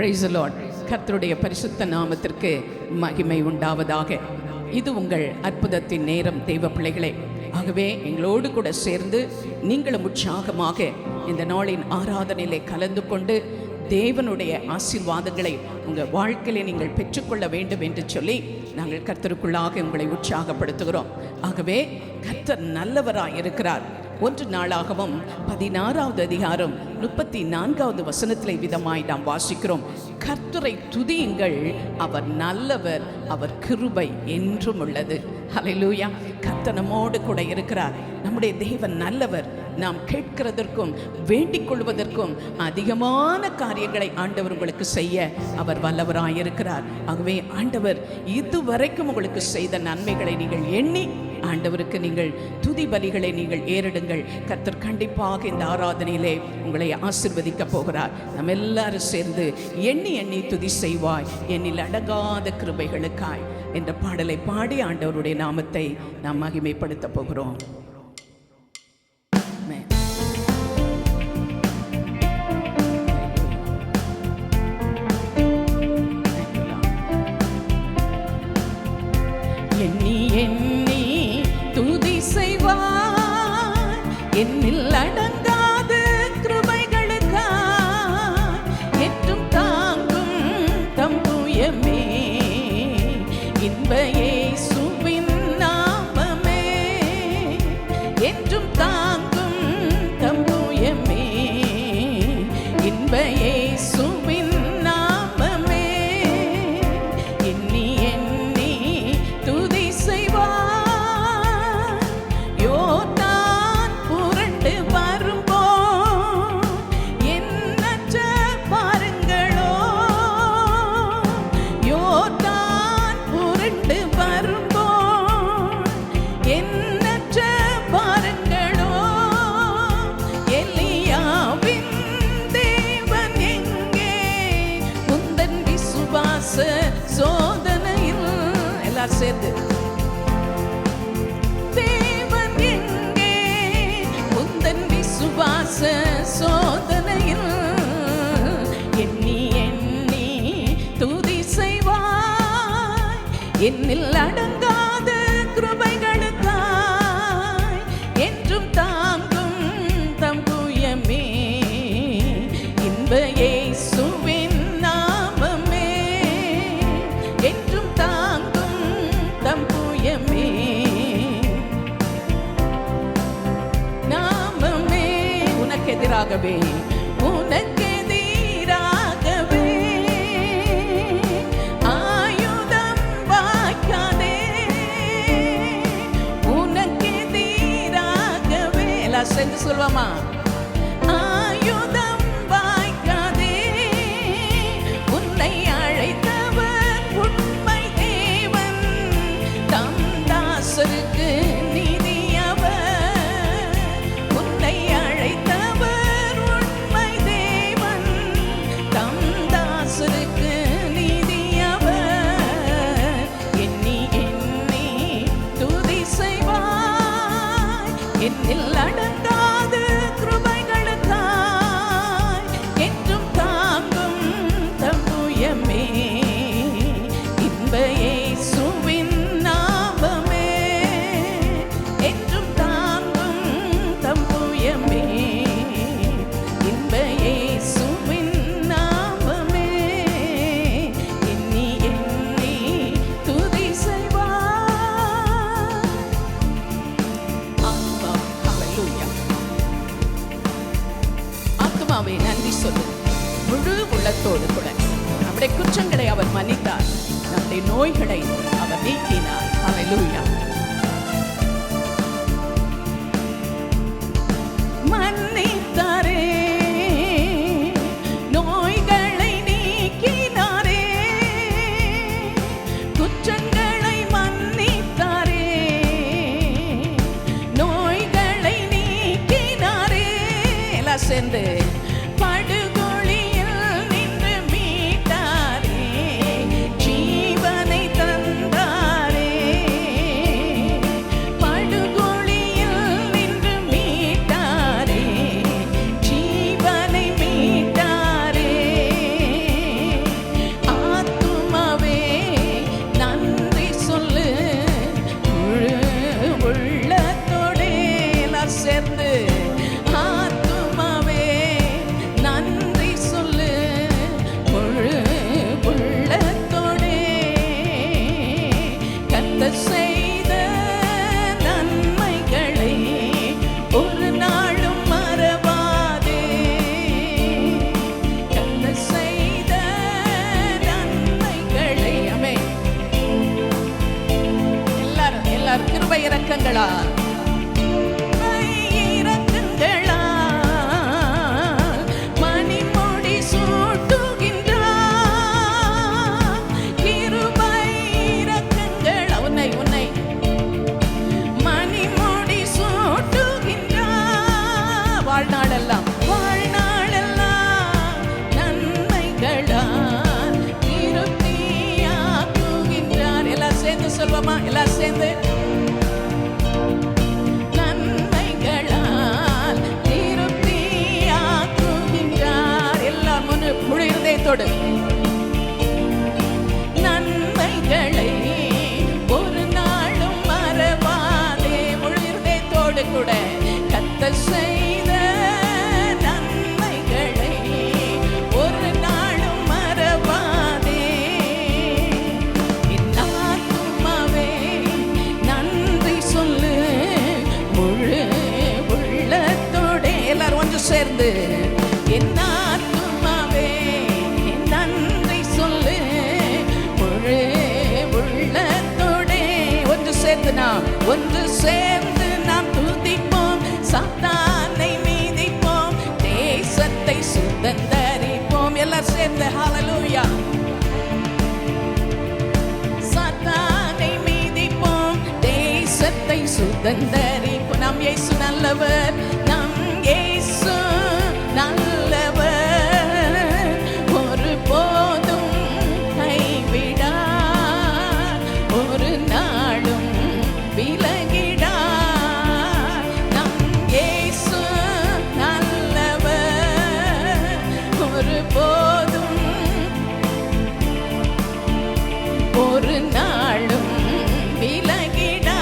Praise the Lord. கர்த்தருடைய பரிசுத்த நாமத்திற்கு மகிமை உண்டாவதாக. இது உங்கள் அற்புதத்தின் நேரம் தேவ பிள்ளைகளே. ஆகவே எங்களோடு கூட சேர்ந்து நீங்களும் உற்சாகமாக இந்த நாளின் ஆராதனையிலே கலந்து கொண்டு தேவனுடைய ஆசீர்வாதங்களை உங்கள் வாழ்க்கையிலே நீங்கள் பெற்றுக்கொள்ள வேண்டும் என்று சொல்லி நாங்கள் கர்த்தருக்குள்ளாக உங்களை உற்சாகப்படுத்துகிறோம். ஆகவே கர்த்தர் நல்லவராய் இருக்கிறார். 1 நாளாகவும் 16வது அதிகாரம் 34வது வசனத்திலே விதமாய் நாம் வாசிக்கிறோம். கர்த்தரை துதியுங்கள், அவர் நல்லவர், அவர் கிருபை என்றும் உள்ளது. ஹல்லேலூயா. கர்த்தர் நம்மோடு கூட இருக்கிறார். நம்முடைய தேவன் நல்லவர். நாம் கேட்கிறதற்கும் வேண்டிக் கொள்வதற்கும் அதிகமான காரியங்களை ஆண்டவர் உங்களுக்கு செய்ய அவர் வல்லவராயிருக்கிறார். ஆகவே ஆண்டவர் இதுவரைக்கும் உங்களுக்கு செய்த நன்மைகளை நீங்கள் எண்ணி ஆண்டவருக்கு நீங்கள் துதி பலிகளை நீங்கள் ஏறிடுங்கள். கர்த்தர் கண்டிப்பாக இந்த ஆராதனையிலே உங்களை ஆசீர்வதிக்க போகிறார். நம்ம எல்லாரும் சேர்ந்து எண்ணி எண்ணி துதி செய்வாய் என்னில் அடங்காத கிருபைகளுக்காய் என்ற பாடலை பாடி ஆண்டவருடைய நாமத்தை நாம் மகிமைப்படுத்த போகிறோம். எண்ணி எண்ணி துதி செய்வாய் என்னில் அடங்காத கிருபைகளுக்காய் என்றும் தாங்கும் தம்புயமே இன்ப இயேசுவின் நாமமே என்றும் தாங்கும் தம்புயமே இன்ப இயேசுவின் நாமமே எண்ணி எண்ணி துதி செய்வாய். யோர்தான் புரண்டு வரும்போது எண்ணற்ற பாருங்களோ, யோர்தான் புரண்டு வரும்போது எண்ணற்ற பாருங்களோ, எலியாவின் தேவன் எங்கே உந்தன் விசுவாச சோதனையில் எல்லாரும் சேர்ந்து தேவன் எங்கே உந்தன் விசுவாச சோதனையில் எண்ணி எண்ணி துதி செய்வாய் என்னில் அடங்காத கிருபைகளுக்காய் என்றும் தாங்கும் தம்புயமே இன்ப இயேசுவின் நாமமே என்றும் தாங்கும் தம்புயமே நாமமே. உனக்கெதிராகவே உனக்கெதிராகவே ஆயுதம் வாய்க்காதே, உனக்கெதிராகவே எல்லாம் சேர்ந்து சொல்வாமா, ஆயுதம் வாய்க்காதே, உன்னை அழைத்தவர் உண்மை தேவன், தம் தாசருக்கு நீதியவர், உன்னை அழைத்தவர் உண்மை தேவன், தம் தாசருக்கு நீதியவர். எண்ணி எண்ணி துதி செய்வாய் என்னில் அடங்காத கிருபைகளுக்காய் என்றும் தாங்கும் தம்புயமே இன்ப இயேசுவின் நாமமே என்றும் தாங்கும் தம்புயமே இன்ப இயேசுவின் நாமமே எண்ணி எண்ணி துதி செய்வாய். ஆமா, ஹல்லேலூயா. ஆத்துமாவே நன்றி சொல்லு முழு உள்ளத்தோடு கூட. நம்முடைய குற்றங்களை அவர் மன்னித்தார், நம்முடைய நோய்களை அவர் நீக்கினார். ஹல்லேலூயா. மன்னித்தாரே, நோய்களை நீக்கினாரே, குற்றங்களை மன்னித்தாரே, நோய்களை நீக்கினாரே. எல்லாம் சேர்ந்து படுகொழியில் நின்று மீட்டாரே, ஜீவனை தந்தாரே, செய்கிறார். மணிமுடி சூட்டுகின்றார். கிருபை இரக்கங்கள் உன்னை மணிமுடி சூட்டுகின்றார். வாழ்நாளெல்லாம் நன்மைகளால் திருப்தியாக்குகின்றார். எல்லாம் சேர்ந்து சொல்வோமா? எல்லாம் சேர்ந்து நன்மைகளால் திருப்தியாக்குகின்றார். எல்லாம் முழு இதயத்தோடு நன்மைகளை ஒரு நாளும் மறவாதே. முழு இதயத்தோடு கூட கர்த்தர் செய்த நன்மைகளை ஒரு நாளும் மறவாதே. என் ஆத்துமாவே நன்றி சொல்லு முழு உள்ளத்தோடே. எல்லாரும் ஒன்று சேர்ந்து என் ஆத்துமாவே நன்றி சொல்லு முழு உள்ளத்தோடே. ஒன்று சேர்ந்து நாம் துதிப்போம், சாத்தானை மீதிப்போம், தேசத்தை சுதந்தரிப்போம். எல்லாரும் சேர்ந்து ஹல்லேலூயா. சாத்தானை மீதிப்போம், தேசத்தை சுதந்தரிப்போம். நம் இயேசு நல்லவர், நம் இயேசு நல்லவர், ஒருபோதும் கைவிடார், ஒரு நாளும் விலகிடார். நம் இயேசு நல்லவர், ஒருபோதும் ஒரு நாளும் விலகிடார்.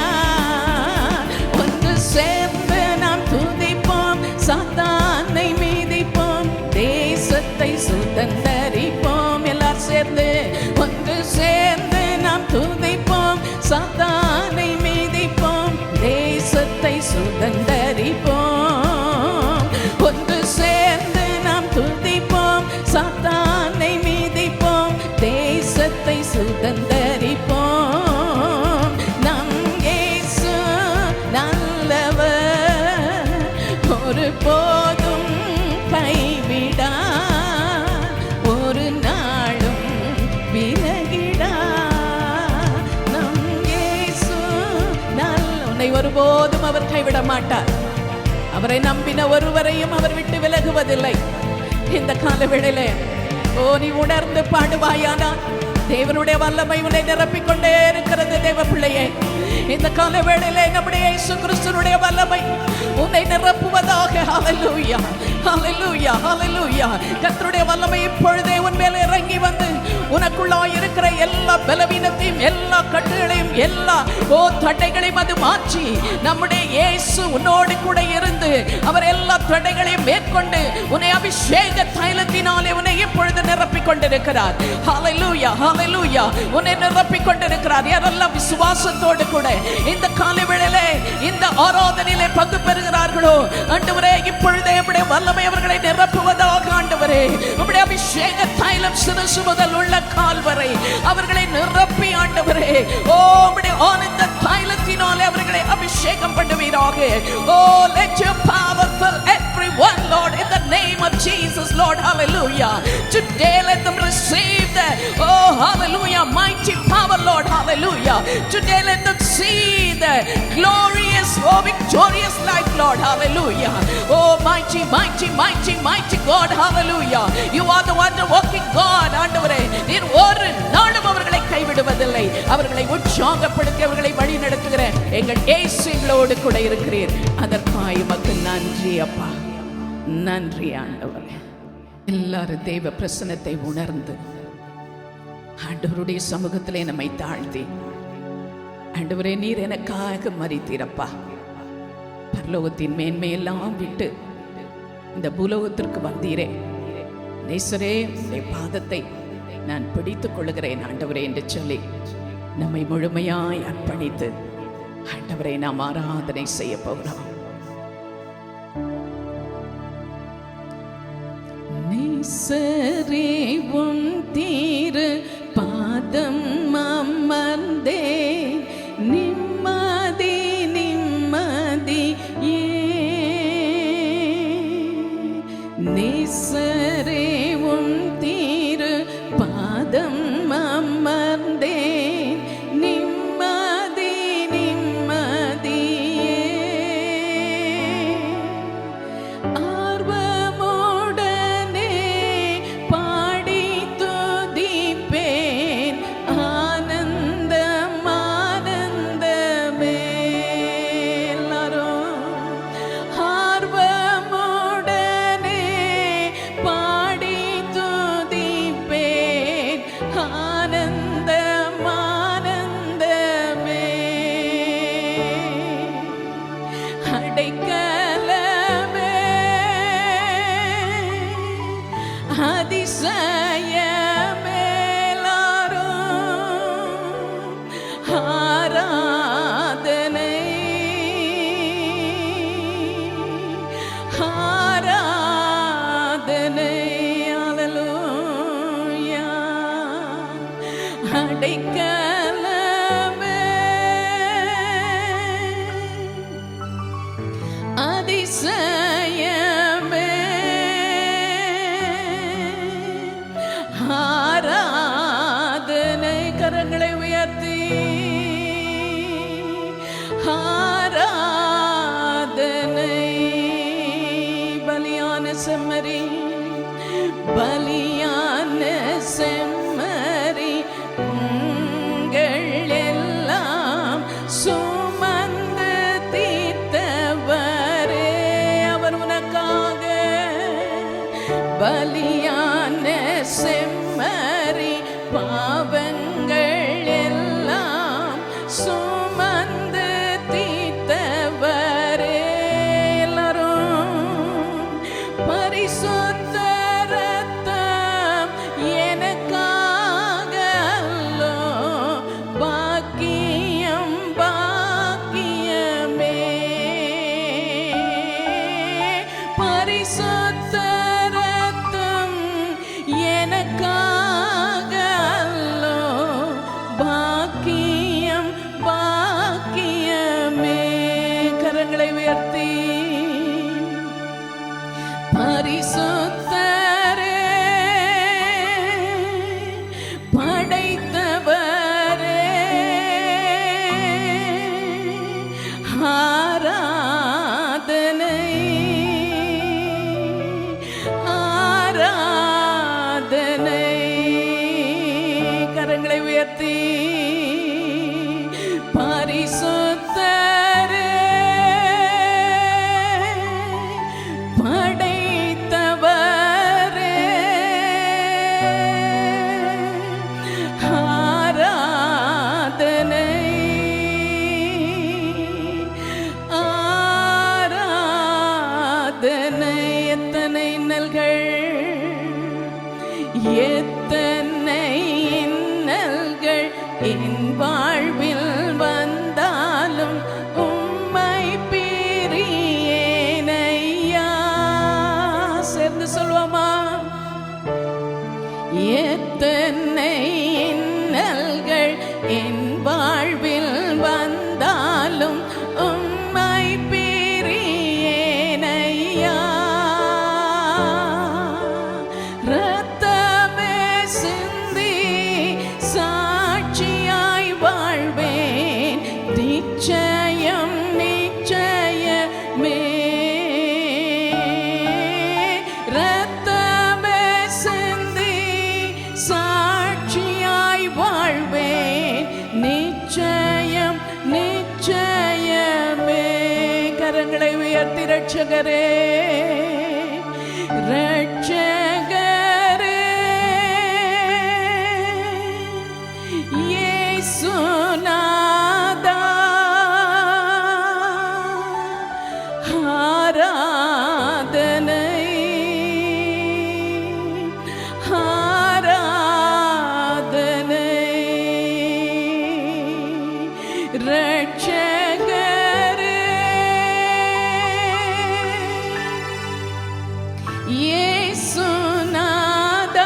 ஒன்று சேர்ந்து நாம் துதிப்போம், சாத்தானை மீதிப்போம், தேசத்தை சுதந்தரிப்போம். எல்லாரும் சேர்ந்து ஒன்று சேர்ந்து நாம் துதிப்போம், சாத்தானை மீதிப்போம், தேசத்தை சுதந்தரிப்போம். ஒன்று சேர்ந்து நாம் துதிப்போம், சாத்தானை மீதிப்போம், தேசத்தை சுதந்தரிப்போம். நம் இயேசு நல்லவர், ஒருபோதும் கைவிடார், ஒரு நாளும் விலகிடார். நம் இயேசு உன்னை ஒருபோதும் அவர் கைவிட மாட்டார். அவரை நம்பின ஒருவரையும் அவர் விட்டு விலகுவதில்லை. இந்த காலவேளையிலே நீ உணர்ந்து பாடுவாயானா தேவனுடைய வல்லமை உன்னை நிரப்பிக்கொண்டே இருக்கிறது. தேவ பிள்ளையே, இந்த காலவேளையிலே நம்முடைய இயேசு கிறிஸ்துவினுடைய வல்லமை உன்னை நிரப்புவதாக. ஹல்லேலூயா, ஹல்லேலூயா, ஹல்லேலூயா. கர்த்தருடைய வல்லமை இப்பொழுதே உன் மேலே இறங்கி வந்து உனக்குள்ளாய் இருக்கிற எல்லா பலவீனத்தையும், எல்லா கட்டுகளையும், எல்லா தடைகளையும் அது மாற்றி நம்முடைய இயேசு உன்னோடு கூட இருந்து அவர் எல்லா தடைகளையும் மேற்கொண்டு உன்னை அபிஷேக தைலத்தினாலே உன்னை இப்பொழுது நிரப்பிக் கொண்டிருக்கிறார். ஹல்லேலூயா, ஹல்லேலூயா. உன்னை நிரப்பிக் கொண்டிருக்கிறார். யாரெல்லாம் விசுவாசத்தோடு கூட இந்த காலவேளையிலே இந்த ஆராதனையிலே பங்கு பெறுகிறார்களோ, ஆண்டவரே இப்பொழுதே உம்முடைய வல்லமை அவர்களை நிரப்புவதாக. ஆண்டவரே உம்முடைய அபிஷேக தைலம் சிறுசு முதல் உள்ள கால் வரை அவர்களை நிரப்பி, ஆண்டவரே உம்முடைய ஆனந்த தைலத்தினாலே அவர்களை அபிஷேகம் பண்ணுவீராக. Let your power fill everyone, Lord, in the name of Jesus, Lord. Hallelujah. Today let them receive the hallelujah, mighty power, Lord. Hallelujah. Today let them see the glorious, victorious life, Lord. Hallelujah. Mighty, mighty, mighty, mighty God. Hallelujah. You are the wonder working God. ஆண்டவரே, நீர் ஒரு நாளும் அவர்களை கைவிடுவதில்லை. அவர்களை உற்சாகப்படுத்தி அவர்களை வழி நடத்துகிற எங்கள் இயேசுவோடு கூட இருக்கிறீர். அதற்காக உமக்கு நன்றி அப்பா, நன்றி ஆண்டவரே. எல்லாரும் தேவ பிரசன்னத்தை உணர்ந்து ஆண்டவருடைய சமூகத்திலே நம்மை தாழ்த்தி, ஆண்டவரே நீர் எனக்காக மரித்தீரப்பா, பரலோகத்தின் மேன்மையெல்லாம் விட்டு இந்த பூலோகத்திற்கு வந்தீரே, நேசரே உடைய பாதத்தை நான் பிடித்துக் கொள்ளுகிறேன் ஆண்டவரே என்று சொல்லி நம்மை முழுமையாய் அர்ப்பணித்து ஆண்டவரை நாம் ஆராதனை செய்ய போகிறோம். நேசரே உன் தீரு பாதம் அமர்ந்தே நிம்மதி நிம்மதியாய் அதிசயமேலாரும் ஆராதனை ஆராதனை அல்லேலூயா அடைக்கலமே அதிசயமே ஆராதனை கரங்களை உயர்த்தி ஆராதனை பலியான செம்மறி பலியான செம்மறி உங்கள் எல்லாம் சுமந்து தீர்த்தவரே அவர் உனக்காக பலியான செம்மறி பாவங்கள் எல்லாம் சுமந்து தீர்த்தவரே எல்லாரும் பரிசுத்த ரத்தம் எனக்காக அல்லோ பாக்கியம் பாக்கியமே பரிசுத்த ரத்தம் எனக்காக அல்லோ பாக்கியம் பாக்கியமே கரங்களை உயர்த்தி பரிசுத்தரே படைத்தவரே ஆராதனை ஆராதனை கரங்களை உயர்த்தி பரிசுத்தரே படைத்தவரே ஆராதனை ஆராதனை எத்தனை இன்னல்கள் எத்தனை இன்னல்கள் என் வாழ்வில் வந்தாலும் உம்மை பிரியேனையா சேர்ந்து சொல்வோமா எத்தனை இன்னல்கள் என் வாழ்வில் வந்தாலும் உம்மை பிரியேனையா ரத்தமே சிந்தி சாட்சியாய் வாழ்வேன் நிச்சயம் நிச்சயமே ரத்தமே சிந்தி சாட்சியாய் வாழ்வேன் நிச்சயம் நிச்சயமே கரங்களை உயர்த்தி ரட்சகரே ரட்சகரே இயேசுநாதா ஆராதனை ஆராதனை ரட்சகரே இயேசுநாதா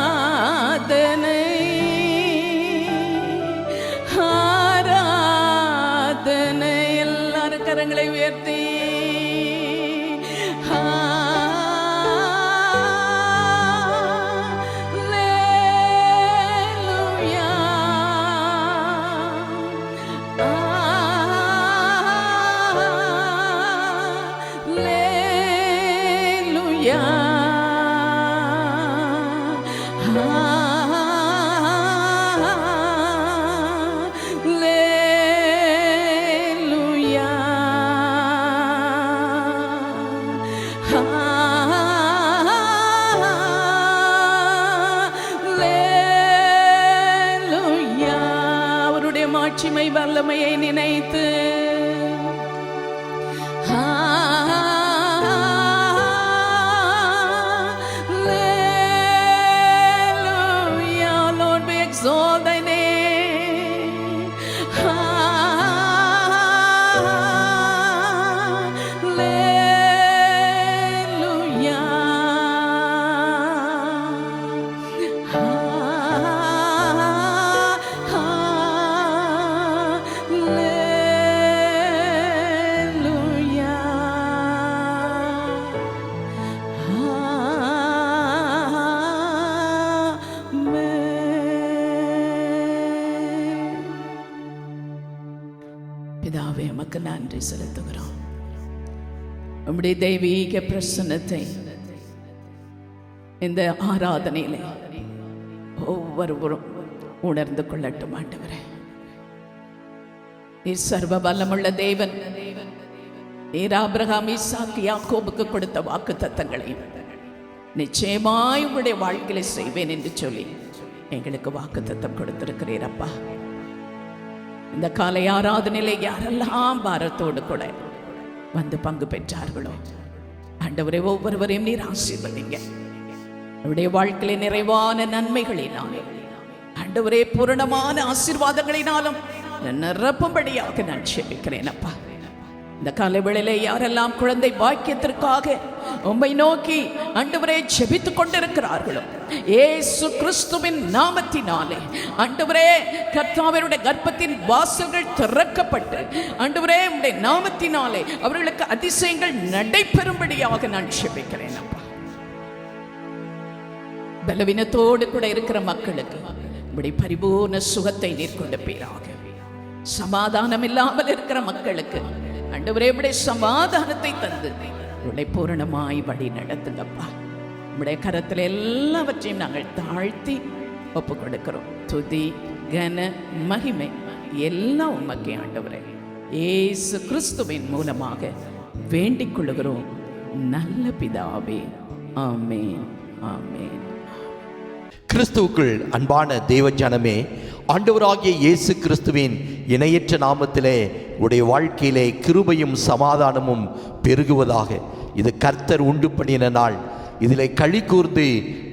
ஆராதனை ஆராதனை எல்லாரும் கரங்களை உயர்த்தி ஹல்லேலூயா ஹல்லேலூயா ஹல்லேலூயா ஹல்லேலூயா அவருடைய மாட்சிமை வல்லமையை நினைத்து ஹல்லேலூயா நன்றி செலுத்துகிறோம். உம்முடைய தெய்வீக பிரசன்னத்தை இந்த ஆராதனையிலே ஒவ்வொருவரும் உணர்ந்து கொள்ளட்டும் ஆண்டவரே. நீர் சர்வ வல்லமுள்ள தேவன். நீர் ஆபிரகாம், ஈசாக்கு, யாக்கோபுக்கு கொடுத்த வாக்கு தத்தங்களையும் நிச்சயமாய் உங்களுடைய வாழ்க்கையில செய்வேன் என்று சொல்லி எங்களுக்கு வாக்கு தத்தம் கொடுத்திருக்கிறீர் அப்பா. இந்த காலை ஆராதனையிலே யாரெல்லாம் பாரத்தோடு கூட வந்து பங்கு பெற்றார்களோ ஆண்டவரே, ஒவ்வொருவரையும் நீர் ஆசீர்வதிங்க. அவருடைய வாழ்க்கையில நிறைவான நன்மைகளினாலும் ஆண்டவரே பூரணமான ஆசீர்வாதங்களினாலும் நிரப்பும்படியாக நான் ஜெபிக்கிறேன் அப்பா. இந்த காலை வேளையிலே யாரெல்லாம் குழந்தை பாக்கியத்திற்காக உம்மை நோக்கி ஆண்டவரே ஜெபித்துக் கொண்டிருக்கிறார்களோ இயேசு கிறிஸ்துவின் நாமத்தினாலே ஆண்டவரே கர்த்தாவினுடைய கர்ப்பத்தின் வாசல்கள் திறக்கப்பட்டு ஆண்டவரே உம்முடைய நாமத்தினாலே அவர்களுக்கு அதிசயங்கள் நடைபெறும்படியாக நான் ஜெபிக்கிறேன் அப்பா. பலவீனத்தோடு கூட இருக்கிற மக்களுக்கு உம்முடைய பரிபூர்ண சுகத்தை நீர் கொடுப்பீராக. சமாதானம் இல்லாமல் இருக்கிற மக்களுக்கு ஆண்டவரே உம்முடைய சமாதானத்தை தந்து உம்முடைய பூரணமாய் வழி நடத்துங்கப்பா. உம்முடைய கரத்தில் எல்லாவற்றையும் நாங்கள் தாழ்த்தி ஒப்பு கொடுக்கிறோம். துதி கன மகிமை எல்லாம் உமக்கே ஆண்டவரே. இயேசு கிறிஸ்துவின் மூலமாக வேண்டிக் கொள்கிறோம் நல்ல பிதாவே. ஆமென், ஆமென். கிறிஸ்துவுக்குள் அன்பான தேவ ஜனமே, ஆண்டவராகிய இயேசு கிறிஸ்துவின் இணையற்ற நாமத்திலே உடைய வாழ்க்கையிலே கிருபையும் சமாதானமும் பெருகுவதாக. இது கர்த்தர் உண்டு பண்ணின நாள். இதிலே களி கூர்ந்து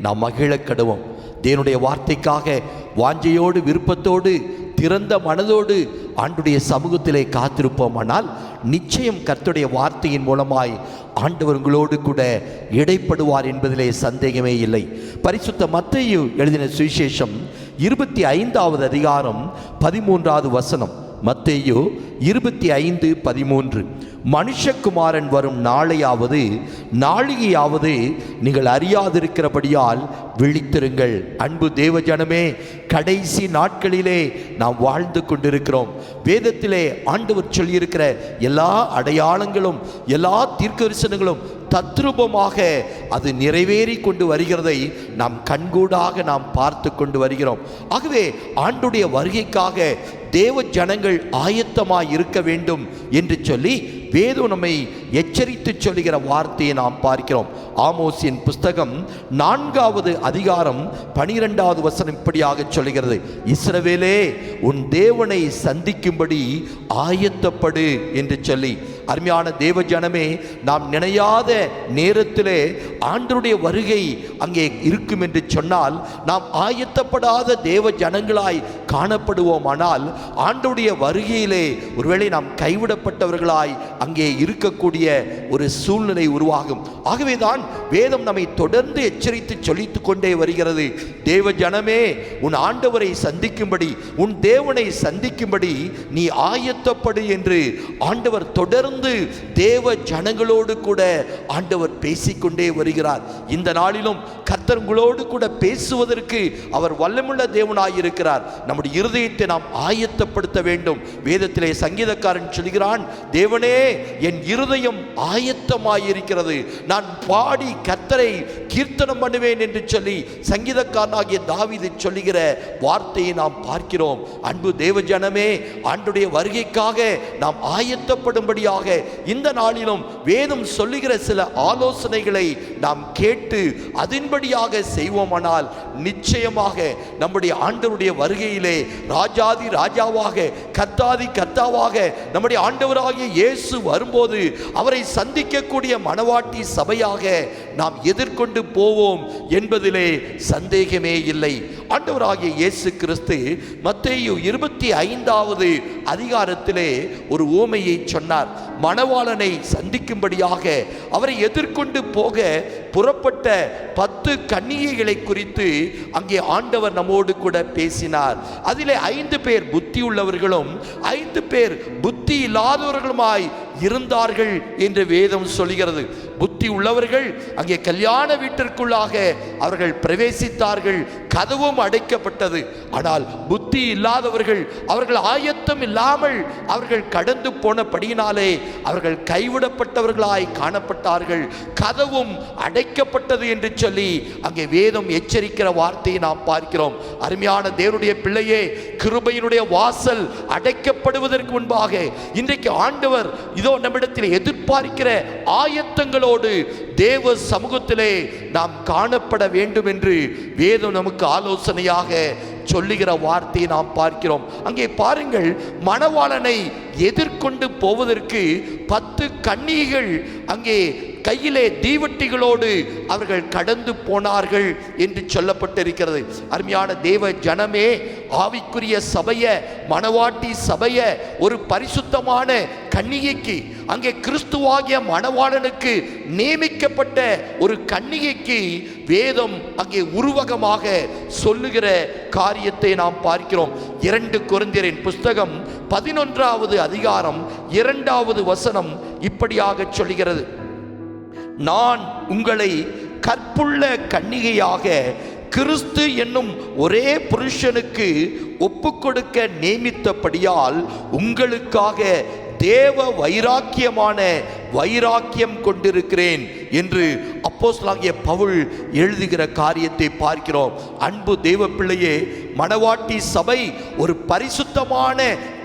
நாம் மகிழக் கடவோம். தேவனுடைய வார்த்தைக்காக வாஞ்சையோடு விருப்பத்தோடு திறந்த மனதோடு ஆண்டுடைய சமூகத்திலே காத்திருப்போமானால் நிச்சயம் கர்த்தருடைய வார்த்தையின் மூலமாய் ஆண்டவர் உங்களோடு கூட இடைப்படுவார் என்பதிலே சந்தேகமே இல்லை. பரிசுத்த மத்தேயு எழுதின சுவிசேஷம் 25வது அதிகாரம் 13வது வசனம். மத்தேயு 25:13. மனுஷகுமாரன் வரும் நாளையாவது நாளிகையாவது நீங்கள் அறியாதிருக்கிறபடியால் விழித்திருங்கள். அன்பு தேவ ஜனமே, கடைசி நாட்களிலே நாம் வாழ்ந்து கொண்டிருக்கிறோம். வேதத்திலே ஆண்டவர் சொல்லியிருக்கிற எல்லா அடையாளங்களும் எல்லா தீர்க்கதரிசனங்களும் தத்ரூபமாக அது நிறைவேறி கொண்டு வருகிறதை நாம் கண்கூடாக நாம் பார்த்து கொண்டு வருகிறோம். ஆகவே ஆண்டுடைய வருகைக்காக தேவ ஜனங்கள் ஆயத்தமாய் இருக்க வேண்டும் என்று சொல்லி வேதம் நம்மை எச்சரித்து சொல்லுகிற வார்த்தையை நாம் பார்க்கிறோம். ஆமோஸின் புஸ்தகம் 4வது அதிகாரம் 12வது வசனம் இப்படியாக சொல்லுகிறது: இஸ்ரவேலே, உன் தேவனை சந்திக்கும்படி ஆயத்தப்படு என்று சொல்லி. அருமையான தேவ ஜனமே, நாம் நினையாத நேரத்திலே ஆண்டவருடைய வருகை அங்கே இருக்கும் என்று சொன்னால் நாம் ஆயத்தப்படாத தேவ ஜனங்களாய் காணப்படுவோமானால் ஆண்டவருடைய வருகையிலே ஒருவேளை நாம் கைவிடப்பட்டவர்களாய் அங்கே இருக்கக்கூடிய ஒரு சூழ்நிலை உருவாகும். ஆகவேதான் வேதம் நம்மை தொடர்ந்து எச்சரித்து சொல்லித்து கொண்டே வருகிறது. தேவ ஜனமே, உன் ஆண்டவரை சந்திக்கும்படி உன் தேவனை சந்திக்கும்படி நீ ஆயத்தப்படு என்று ஆண்டவர் தொடர்ந்து தேவ ஜனங்களோடு கூட ஆண்டவர் பேசிக்கொண்டே வருகிறார். இந்த நாளிலும் கர்த்தர் உங்களோடு கூட பேசுவதற்கு அவர் வல்லமுள்ள தேவனாயிருக்கிறார். நம்முடைய இருதயத்தை நாம் ஆயத்தப்படுத்த வேண்டும். வேதத்திலே சங்கீதக்காரன் சொல்கிறான், தேவனே, என் இருதயம் ஆயத்தமாயிருக்கிறது, நான் பாடி கர்த்தரை கீர்த்தனம் பண்ணுவேன் என்று சொல்லி சங்கீதக்காரனாகிய தாவீது சொல்லுகிற வார்த்தையை நாம் பார்க்கிறோம். அன்பு தேவ ஜனமே, ஆண்டுடைய வருகைக்காக நாம் ஆயத்தப்படும்படியாக இந்த நாளிலும் வேதம் சொல்லுகிற சில ஆலோசனைகளை நாம் கேட்டு அதன்படியாக செய்வோமானால் நிச்சயமாக நம்முடைய ஆண்டவருடைய வருகையிலே ராஜாதி ராஜாவாக கர்த்தாதி கர்த்தாவாக நம்முடைய ஆண்டவராகிய இயேசு வரும்போது அவரை சந்திக்கக்கூடிய மணவாட்டி சபையாக நாம் எதிர்கொண்டு போவோம் என்பதிலே சந்தேகமே இல்லை. ஆண்டவராகிய இயேசு கிறிஸ்து மத்தேயு 25வது அதிகாரத்திலே ஒரு உவமையை சொன்னார். மணவாளனை சந்திக்கும்படியாக அவரை எதிர்கொண்டு போக புறப்பட்ட 10 கன்னிகைகளை குறித்து அங்கே ஆண்டவர் நம்மோடு கூட பேசினார். அதிலே 5 பேர் புத்தி உள்ளவர்களும் 5 பேர் புத்தி இல்லாதவர்களுமாய் இருந்தார்கள் என்று வேதம் சொல்கிறது. புத்தி உள்ளவர்கள் அங்கே கல்யாண வீட்டிற்குள்ளாக அவர்கள் பிரவேசித்தார்கள், கதவும் அடைக்கப்பட்டது. ஆனால் புத்தி இல்லாதவர்கள், அவர்கள் ஆயத்தம் இல்லாமல் அவர்கள் கடந்து போனபடியினாலே அவர்கள் கைவிடப்பட்டவர்களாய் காணப்பட்டார்கள், கதவும் அடைக்கப்பட்டது என்று சொல்லி அங்கே வேதம் எச்சரிக்கிற வார்த்தையை நாம் பார்க்கிறோம். அருமையான தேவனுடைய பிள்ளையே, கிருபையினுடைய வாசல் அடைக்கப்படுவதற்கு முன்பாக இன்றைக்கு ஆண்டவர் இதோ நம்மிடத்தில் எதிர்பார்க்கிற ஆயத்தங்களோடு தேவ சமூகத்திலே நாம் காணப்பட வேண்டும் என்று வேதம் நமக்கு ஆலோசனையாக சொல்லுகிற வார்த்தையை நாம் பார்க்கிறோம். அங்கே பாருங்கள், மணவாளனை எதிர்கொண்டு போவதற்கு 10 கன்னிகைகள் அங்கே கையிலே தீவட்டிகளோடு அவர்கள் கடந்து போனார்கள் என்று சொல்லப்பட்டிருக்கிறது. அருமையான தேவ ஜனமே, ஆவிக்குரிய சபைய, மணவாட்டி சபைய ஒரு பரிசுத்தமான கன்னிகைக்கு, அங்கே கிறிஸ்துவாகிய மணவாளனுக்கு நியமிக்கப்பட்ட ஒரு கன்னிகைக்கு வேதம் அங்கே உருவகமாக சொல்லுகிற காரியத்தை நாம் பார்க்கிறோம். 2 கொரிந்தியரின் புஸ்தகம் 11வது அதிகாரம் 2வது வசனம் இப்படியாக சொல்கிறது: நான் உங்களை கற்புள்ள கன்னிகையாக கிறிஸ்து என்னும் ஒரே புருஷனுக்கு ஒப்புக்கொடுக்க நியமித்தபடியால் உங்களுக்காக தேவ வைராக்கியமான வைராக்கியம் கொண்டிருக்கிறேன் என்று அப்போஸ்தலனாகிய பவுல் எழுதுகிற காரியத்தை பார்க்கிறோம். அன்பு தேவ பிள்ளையே, மணவாட்டி சபை ஒரு பரிசுத்தமான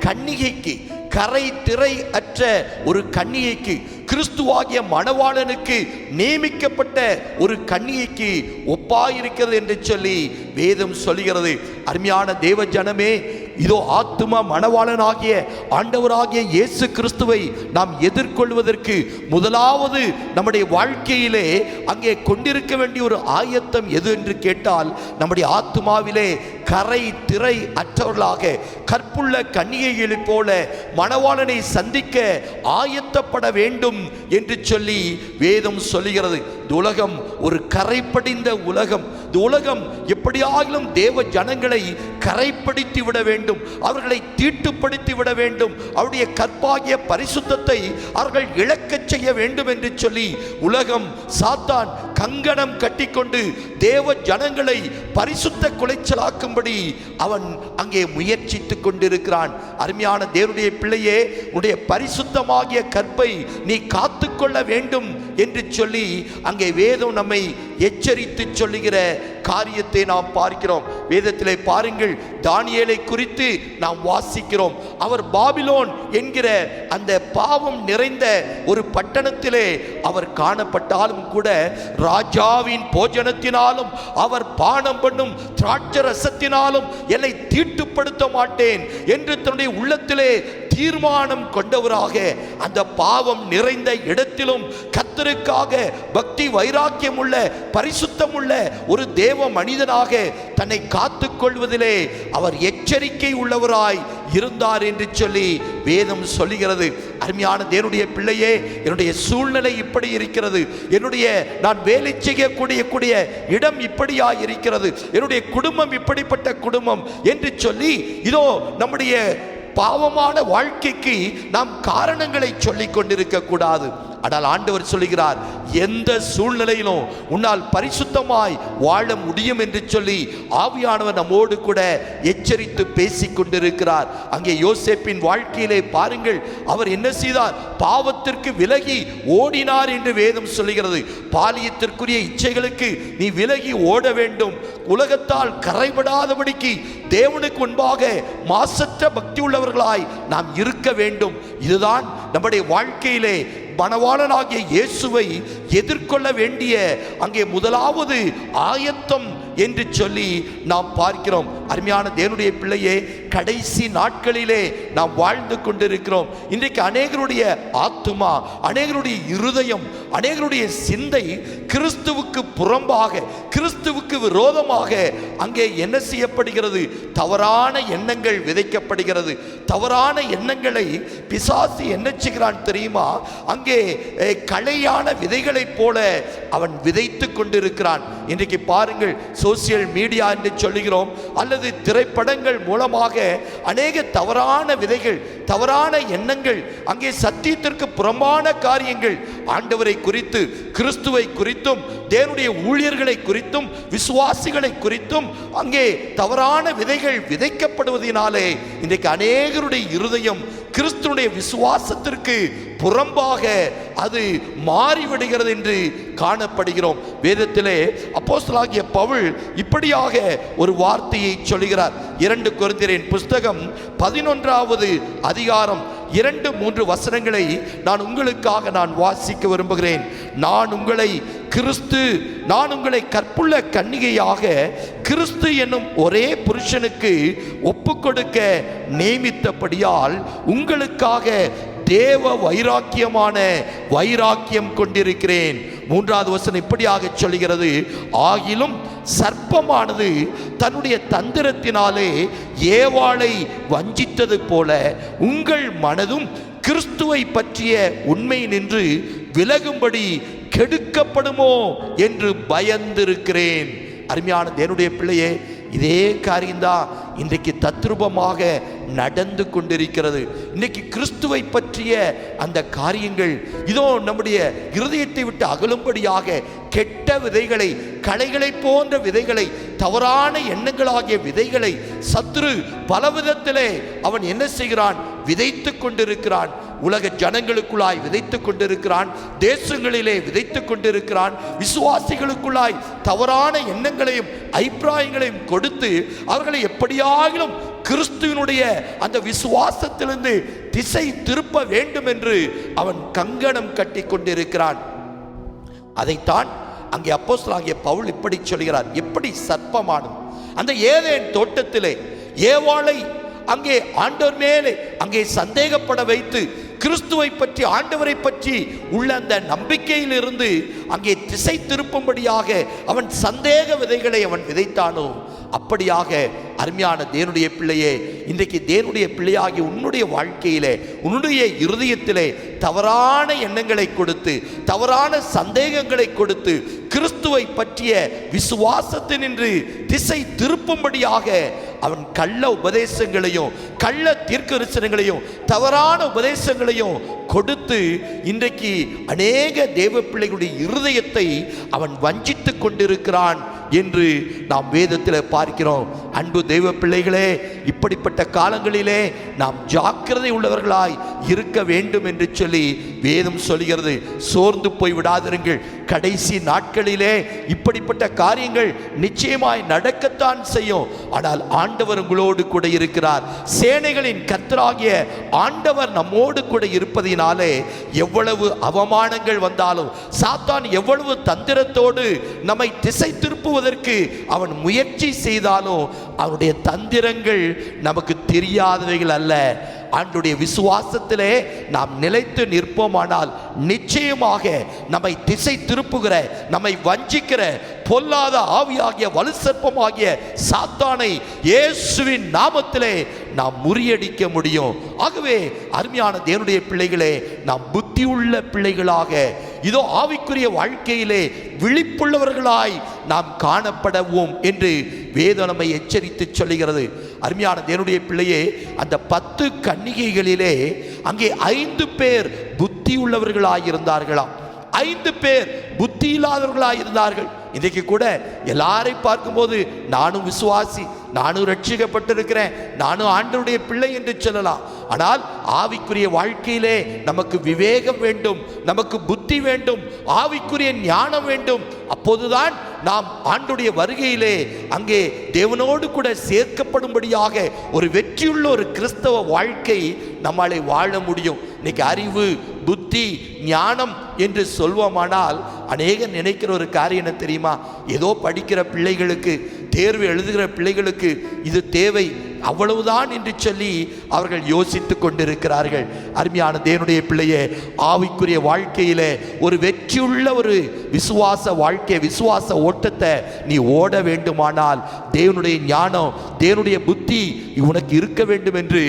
கன்னிகைக்கு, கரை திரை அற்ற ஒரு கன்னிகைக்கு, கிறிஸ்துவாகிய மணவாளனுக்கு நியமிக்கப்பட்ட ஒரு கன்னிகைக்கு ஒப்பாயிருக்கிறது என்று சொல்லி வேதம் சொல்கிறது. அருமையான தேவ ஜனமே, இதோ ஆத்தும மணவாளனாகிய ஆண்டவராகிய இயேசு கிறிஸ்துவை நாம் எதிர்கொள்வதற்கு முதலாவது நம்முடைய வாழ்க்கையிலே அங்கே கொண்டிருக்க வேண்டிய ஒரு ஆயத்தம் எது என்று கேட்டால், நம்முடைய ஆத்துமாவிலே கரை திரை அற்றவர்களாக கற்புள்ள கன்னிகைகளைப் போல மணவாளனை சந்திக்க ஆயத்தப்பட வேண்டும் என்று சொல்லி வேதம் சொல்லுகிறது. இந்த உலகம் ஒரு கரைப்படிந்த உலகம். இந்த உலகம் எப்படியாகிலும் தேவ ஜனங்களை கரைப்படுத்தி விட வேண்டும், அவர்களை தீட்டுப்படுத்தி விட வேண்டும், அவருடைய கற்பாகிய பரிசுத்தத்தை அவர்கள் இழக்கச் செய்ய வேண்டும் என்று சொல்லி உலகம், சாத்தான் கங்கணம் கட்டிக்கொண்டு தேவ ஜனங்களை பரிசுத்த குலைச்சலாக்கும்படி அவன் அங்கே முயற்சித்துக் கொண்டிருக்கிறான். அருமையான தேவனுடைய பிள்ளையே, உன்னுடைய பரிசுத்தமாகிய கற்பை நீ காத்துக்கொள்ள வேண்டும் என்று சொல்லி அங்கே வேதம் நம்மை எச்சரித்து சொல்லுகிற காரியத்தை நாம் பார்க்கிறோம். வேதத்திலே பாருங்கள், தானியேலை குறித்து நாம் வாசிக்கிறோம். அவர் பாபிலோன் என்கிற அந்த பாவம் நிறைந்த ஒரு பட்டணத்திலே அவர் காணப்பட்டாலும் கூட ராஜாவின் போஜனத்தினாலும் அவர் பானம் பண்ணும் திராட்சை ரசத்தினாலும் என்னை தீட்டுப்படுத்த மாட்டேன் என்று தன்னுடைய உள்ளத்திலே தீர்மானம் கொண்டவராக அந்த பாவம் நிறைந்த இடத்திலும் கர்த்தருக்காக பக்தி வைராக்கியம் உள்ள பரிசுத்தம் உள்ள ஒரு தேவ மனிதனாக தன்னை காத்துக் கொள்வதிலே அவர் எச்சரிக்கை உள்ளவராய் இருந்தார் என்று சொல்லி வேதம் சொல்லுகிறது. அருமையான தேவனுடைய பிள்ளையே, என்னுடைய சூழ்நிலை இப்படி இருக்கிறது, என்னுடைய நான் வேலை செய்யக்கூடிய இடம் இப்படியாய் இருக்கிறது, என்னுடைய குடும்பம் இப்படிப்பட்ட குடும்பம் என்று சொல்லி இதோ நம்முடைய பாவமான வாழ்க்கைக்கு நாம் காரணங்களை சொல்லிக் கொண்டிருக்க கூடாது. ஆனால் ஆண்டவர் சொல்லுகிறார், எந்த சூழ்நிலையிலும் உன்னால் பரிசுத்தமாய் வாழ முடியும் என்று சொல்லி ஆவியானவர் நம்மோடு கூட எச்சரித்து பேசிக் கொண்டிருக்கிறார். அங்கே யோசேப்பின் வாழ்க்கையிலே பாருங்கள், அவர் என்ன செய்தார்? பாவத்திற்கு விலகி ஓடினார் என்று வேதம் சொல்லுகிறது. பாலியத்திற்குரிய இச்சைகளுக்கு நீ விலகி ஓட வேண்டும், உலகத்தால் கரைபடாதபடிக்கு தேவனுக்கு முன்பாக மாசற்ற பக்தி உள்ளவர்களாய் நாம் இருக்க வேண்டும். இதுதான் நம்முடைய வாழ்க்கையிலே மணவாளனாகிய இயேசுவை எதிர்கொள்ள வேண்டிய அங்கே முதலாவது ஆயத்தம் என்று சொல்லி நாம் பார்க்கிறோம். அருமையான தேவனுடைய பிள்ளையே, கடைசி நாட்களிலே நாம் வாழ்ந்து கொண்டிருக்கிறோம். இன்றைக்கு அநேகருடைய ஆத்துமா, அநேகருடைய இருதயம், அநேகருடைய சிந்தை கிறிஸ்துவுக்கு புறம்பாக, கிறிஸ்துவுக்கு விரோதமாக அங்கே என்ன செய்யப்படுகிறது? தவறான எண்ணங்கள் விதைக்கப்படுகிறது. தவறான எண்ணங்களை பிசாசு என்ன செய்கிறான் தெரியுமா? அங்கே களையான விதைகளைப் போல அவன் விதைத்து கொண்டிருக்கிறான். இன்றைக்கு பாருங்கள், சோசியல் மீடியா என்று சொல்லுகிறோம், அல்லது திரைப்படங்கள் மூலமாக அநேக தவறான விதைகள் தவறான எண்ணங்கள், அங்கே சத்தியத்திற்கு புறம்பான காரியங்கள், ஆண்டவரை குறித்து, கிறிஸ்துவை குறித்தும், தேவனுடைய ஊழியர்களை குறித்தும், விசுவாசிகளை குறித்தும் அங்கே தவறான விதைகள் விதைக்கப்படுவதனாலே இன்றைக்கு அநேகருடைய இருதயம் கிறிஸ்துடைய விசுவாசத்திற்கு புறம்பாக அது மாறிவிடுகிறது என்று காணப்படுகிறோம். வேதத்திலே அப்போஸ்தலனாகிய பவுல் இப்படியாக ஒரு வார்த்தையை சொல்கிறார். 2 கொரிந்தியரின் புஸ்தகம் 11வது அதிகாரம் 2-3 வசனங்களை நான் உங்களுக்காக வாசிக்க விரும்புகிறேன். நான் உங்களை கற்புள்ள கன்னிகையாக கிறிஸ்து என்னும் ஒரே புருஷனுக்கு ஒப்புக்கொடுக்க நியமித்தபடியால் உங்களுக்காக தேவ வைராக்கியம் கொண்டிருக்கிறேன். 3வது வசனம் இப்படியாக சொல்கிறது, ஆகிலும் சர்ப்பமானது தன்னுடைய தந்திரத்தினாலே ஏவாளை வஞ்சித்தது போல உங்கள் மனதும் கிறிஸ்துவை பற்றிய உண்மை நின்று விலகும்படி கெடுக்கப்படுமோ என்று பயந்திருக்கிறேன். அருமையான தேவனுடைய பிள்ளையே, இதே காரியம்தான் இன்றைக்கு தத்ரூபமாக நடந்து கொண்டிருக்கிறது. இன்னைக்கு கிறிஸ்துவை பற்றிய அந்த காரியங்கள் இதோ நம்முடைய இருதயத்தை விட்டு அகலும்படியாக கெட்ட விதைகளை, களைகளை போன்ற விதைகளை, தவறான எண்ணங்களாகிய விதைகளை சத்துரு பலவிதத்திலே அவன் என்ன செய்கிறான்? விதைத்து கொண்டிருக்கிறான். உலக ஜனங்களுக்குள்ளாய் விதைத்து கொண்டிருக்கிறான், தேசங்களிலே விதைத்து கொண்டிருக்கிறான், விசுவாசிகளுக்குள்ளாய் தவறான எண்ணங்களையும் அபிப்பிராயங்களையும் கொடுத்து அவர்களை எப்படியாகிலும் கிறிஸ்துவினுடைய அந்த விசுவாசத்திலிருந்து திசை திருப்ப வேண்டும் என்று அவன் கங்கணம் கட்டி கொண்டிருக்கிறான். அதைத்தான் அங்கே அப்போஸ்தலனாகிய பவுல் இப்படி சொல்கிறார். எப்படி சர்ப்பமானது அந்த ஏதேன் தோட்டத்திலே ஏவாளை அங்கே ஆண்டவர் மேலே அங்கே சந்தேகப்பட வைத்து கிறிஸ்துவை பற்றி, ஆண்டவரை பற்றி உள்ள அந்த நம்பிக்கையிலிருந்து அங்கே திசை திருப்பும்படியாக அவன் சந்தேக விதைகளை அவன் விதைத்தானோ, அப்படியாக அருமையான தேவனுடைய பிள்ளையே, இன்றைக்கு தேவனுடைய பிள்ளையாகி உன்னுடைய வாழ்க்கையிலே, உன்னுடைய இருதயத்திலே தவறான எண்ணங்களை கொடுத்து, தவறான சந்தேகங்களை கொடுத்து கிறிஸ்துவை பற்றிய விசுவாசத்தினின்று திசை திருப்பும்படியாக அவன் கள்ள உபதேசங்களையும், கள்ள தீர்க்கதரிசனங்களையும், தவறான உபதேசங்களையும் கொடுத்து இன்றைக்கு அநேக தேவ பிள்ளைகளுடைய இருதயத்தை அவன் வஞ்சித்து கொண்டிருக்கிறான் என்று நாம் வேதத்தில் பார்க்கிறோம். அன்பு தெய்வ பிள்ளைகளே, இப்படிப்பட்ட காலங்களிலே நாம் ஜாக்கிரதை உள்ளவர்களாய் இருக்க வேண்டும் என்று சொல்லி வேதம் சொல்கிறது. சோர்ந்து போய் விடாதிருங்கள். கடைசி நாட்களிலே இப்படிப்பட்ட காரியங்கள் நிச்சயமாய் நடக்கத்தான் செய்யும். ஆனால் ஆண்டவர் உங்களோடு கூட இருக்கிறார். சேனைகளின் கர்த்தராகிய ஆண்டவர் நம்மோடு கூட இருப்பதினாலே எவ்வளவு அவமானங்கள் வந்தாலும், சாத்தான் எவ்வளவு தந்திரத்தோடு நம்மை திசை திருப்புவதற்கு அவன் முயற்சி செய்தாலும் அவனுடைய தந்திரங்கள் நமக்கு தெரியாதவைகள் அல்ல. ஆண்டுடைய விசுவாசத்திலே நாம் நிலைத்து நிற்போமானால் நிச்சயமாக நம்மை திசை திருப்புகிற, நம்மை வஞ்சிக்கிற பொல்லாத ஆவியாகிய வலுசற்பமாகிய சாத்தானை இயேசுவின் நாமத்திலே நாம் முறியடிக்க முடியும். ஆகவே அருமையான தேவனுடைய பிள்ளைகளே, நாம் புத்தியுள்ள பிள்ளைகளாக இதோ ஆவிக்குரிய வாழ்க்கையிலே விழிப்புள்ளவர்களாய் நாம் காணப்படவும் என்று வேதம் நம்மை எச்சரித்து சொல்லுகிறது. அருமையான தேவனுடைய பிள்ளையே, அந்த 10 கன்னிகைகளிலே அங்கே 5 பேர் புத்தி உள்ளவர்களாயிருந்தார்களாம், 5 பேர் புத்தி இல்லாதவர்களாயிருந்தார்கள். இன்றைக்கு கூட எல்லாரையும் பார்க்கும்போது நானும் விசுவாசி, நானும் ரட்சிக்கப்பட்டிருக்கிறேன், நானும் ஆண்டவருடைய பிள்ளை என்று சொல்லலாம். ஆனால் ஆவிக்குரிய வாழ்க்கையிலே நமக்கு விவேகம் வேண்டும், நமக்கு புத்தி வேண்டும், ஆவிக்குரிய ஞானம் வேண்டும். அப்போதுதான் நாம் ஆண்டவருடைய வருகையிலே அங்கே தேவனோடு கூட சேர்க்கப்படும்படியாக ஒரு வெற்றியுள்ள ஒரு கிறிஸ்தவ வாழ்க்கை நம்மாலே வாழ முடியும். இன்னைக்கு அறிவு, புத்தி, ஞானம் என்று சொல்வோமானால் அநேகர் நினைக்கிற ஒரு காரியம் என்ன தெரியுமா? ஏதோ படிக்கிற பிள்ளைகளுக்கு, தேர்வு எழுதுகிற பிள்ளைகளுக்கு இது தேவை, அவ்வளவுதான் என்று சொல்லி அவர்கள் யோசித்து கொண்டிருக்கிறார்கள். அருமையான தேவனுடைய பிள்ளையே, ஆவிக்குரிய வாழ்க்கையிலே ஒரு வெற்றியுள்ள ஒரு விசுவாச வாழ்க்கை, விசுவாச ஓட்டத்தை நீ ஓட வேண்டுமானால் தேவனுடைய ஞானம், தேவனுடைய புத்தி உனக்கு இருக்க வேண்டும் என்று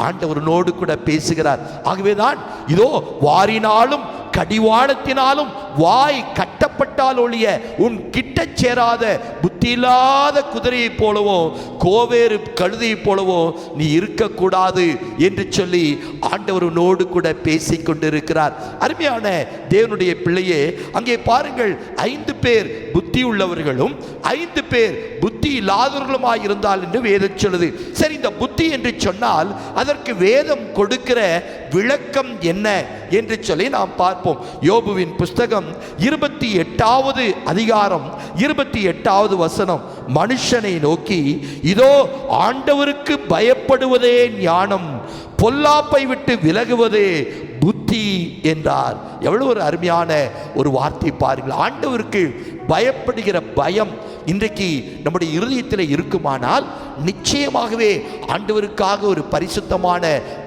ஆண்டவரனோடு கூட பேசுகிறார். ஆகவேதான் இதோ வாரினாலும் கடிவாளத்தினாலும் வாய் கட்டப்பட்டால் ஒழிய உன் கிட்ட சேராத புத்தி இல்லாத குதிரையை போலவோ கோவேறு கழுதையை போலவோ நீ இருக்கக்கூடாது என்று சொல்லி ஆண்டவரோடு கூட பேசிக் கொண்டிருக்கிறார். அருமையான தேவனுடைய பிள்ளையே, அங்கே பாருங்கள், 5 பேர் புத்தி உள்ளவர்களும் 5 பேர் புத்தி இல்லாதவர்களுமாய் இருந்தால் என்று வேதம் சொல்லுது. சரி, இந்த புத்தி என்று சொன்னால் அதற்கு வேதம் கொடுக்கிற விளக்கம் என்ன என்று சொல்லி நாம் பார்ப்போம். யோபுவின் புஸ்தகம் 28வது அதிகாரம் 28வது வசனம், மனுஷனை நோக்கி, இதோ ஆண்டவருக்கு பயப்படுவதே ஞானம், பொல்லாப்பை விட்டு விலகுவதே புத்தி என்றார். எவ்வளவு ஒரு அருமையான ஒரு வார்த்தை பாருங்கள். ஆண்டவருக்கு பயப்படுகிற பயம் இன்றைக்கு நம்முடைய இருதயத்தில் இருக்குமானால் நிச்சயமாகவே ஆண்டவருக்காக ஒரு பரிசுத்தமான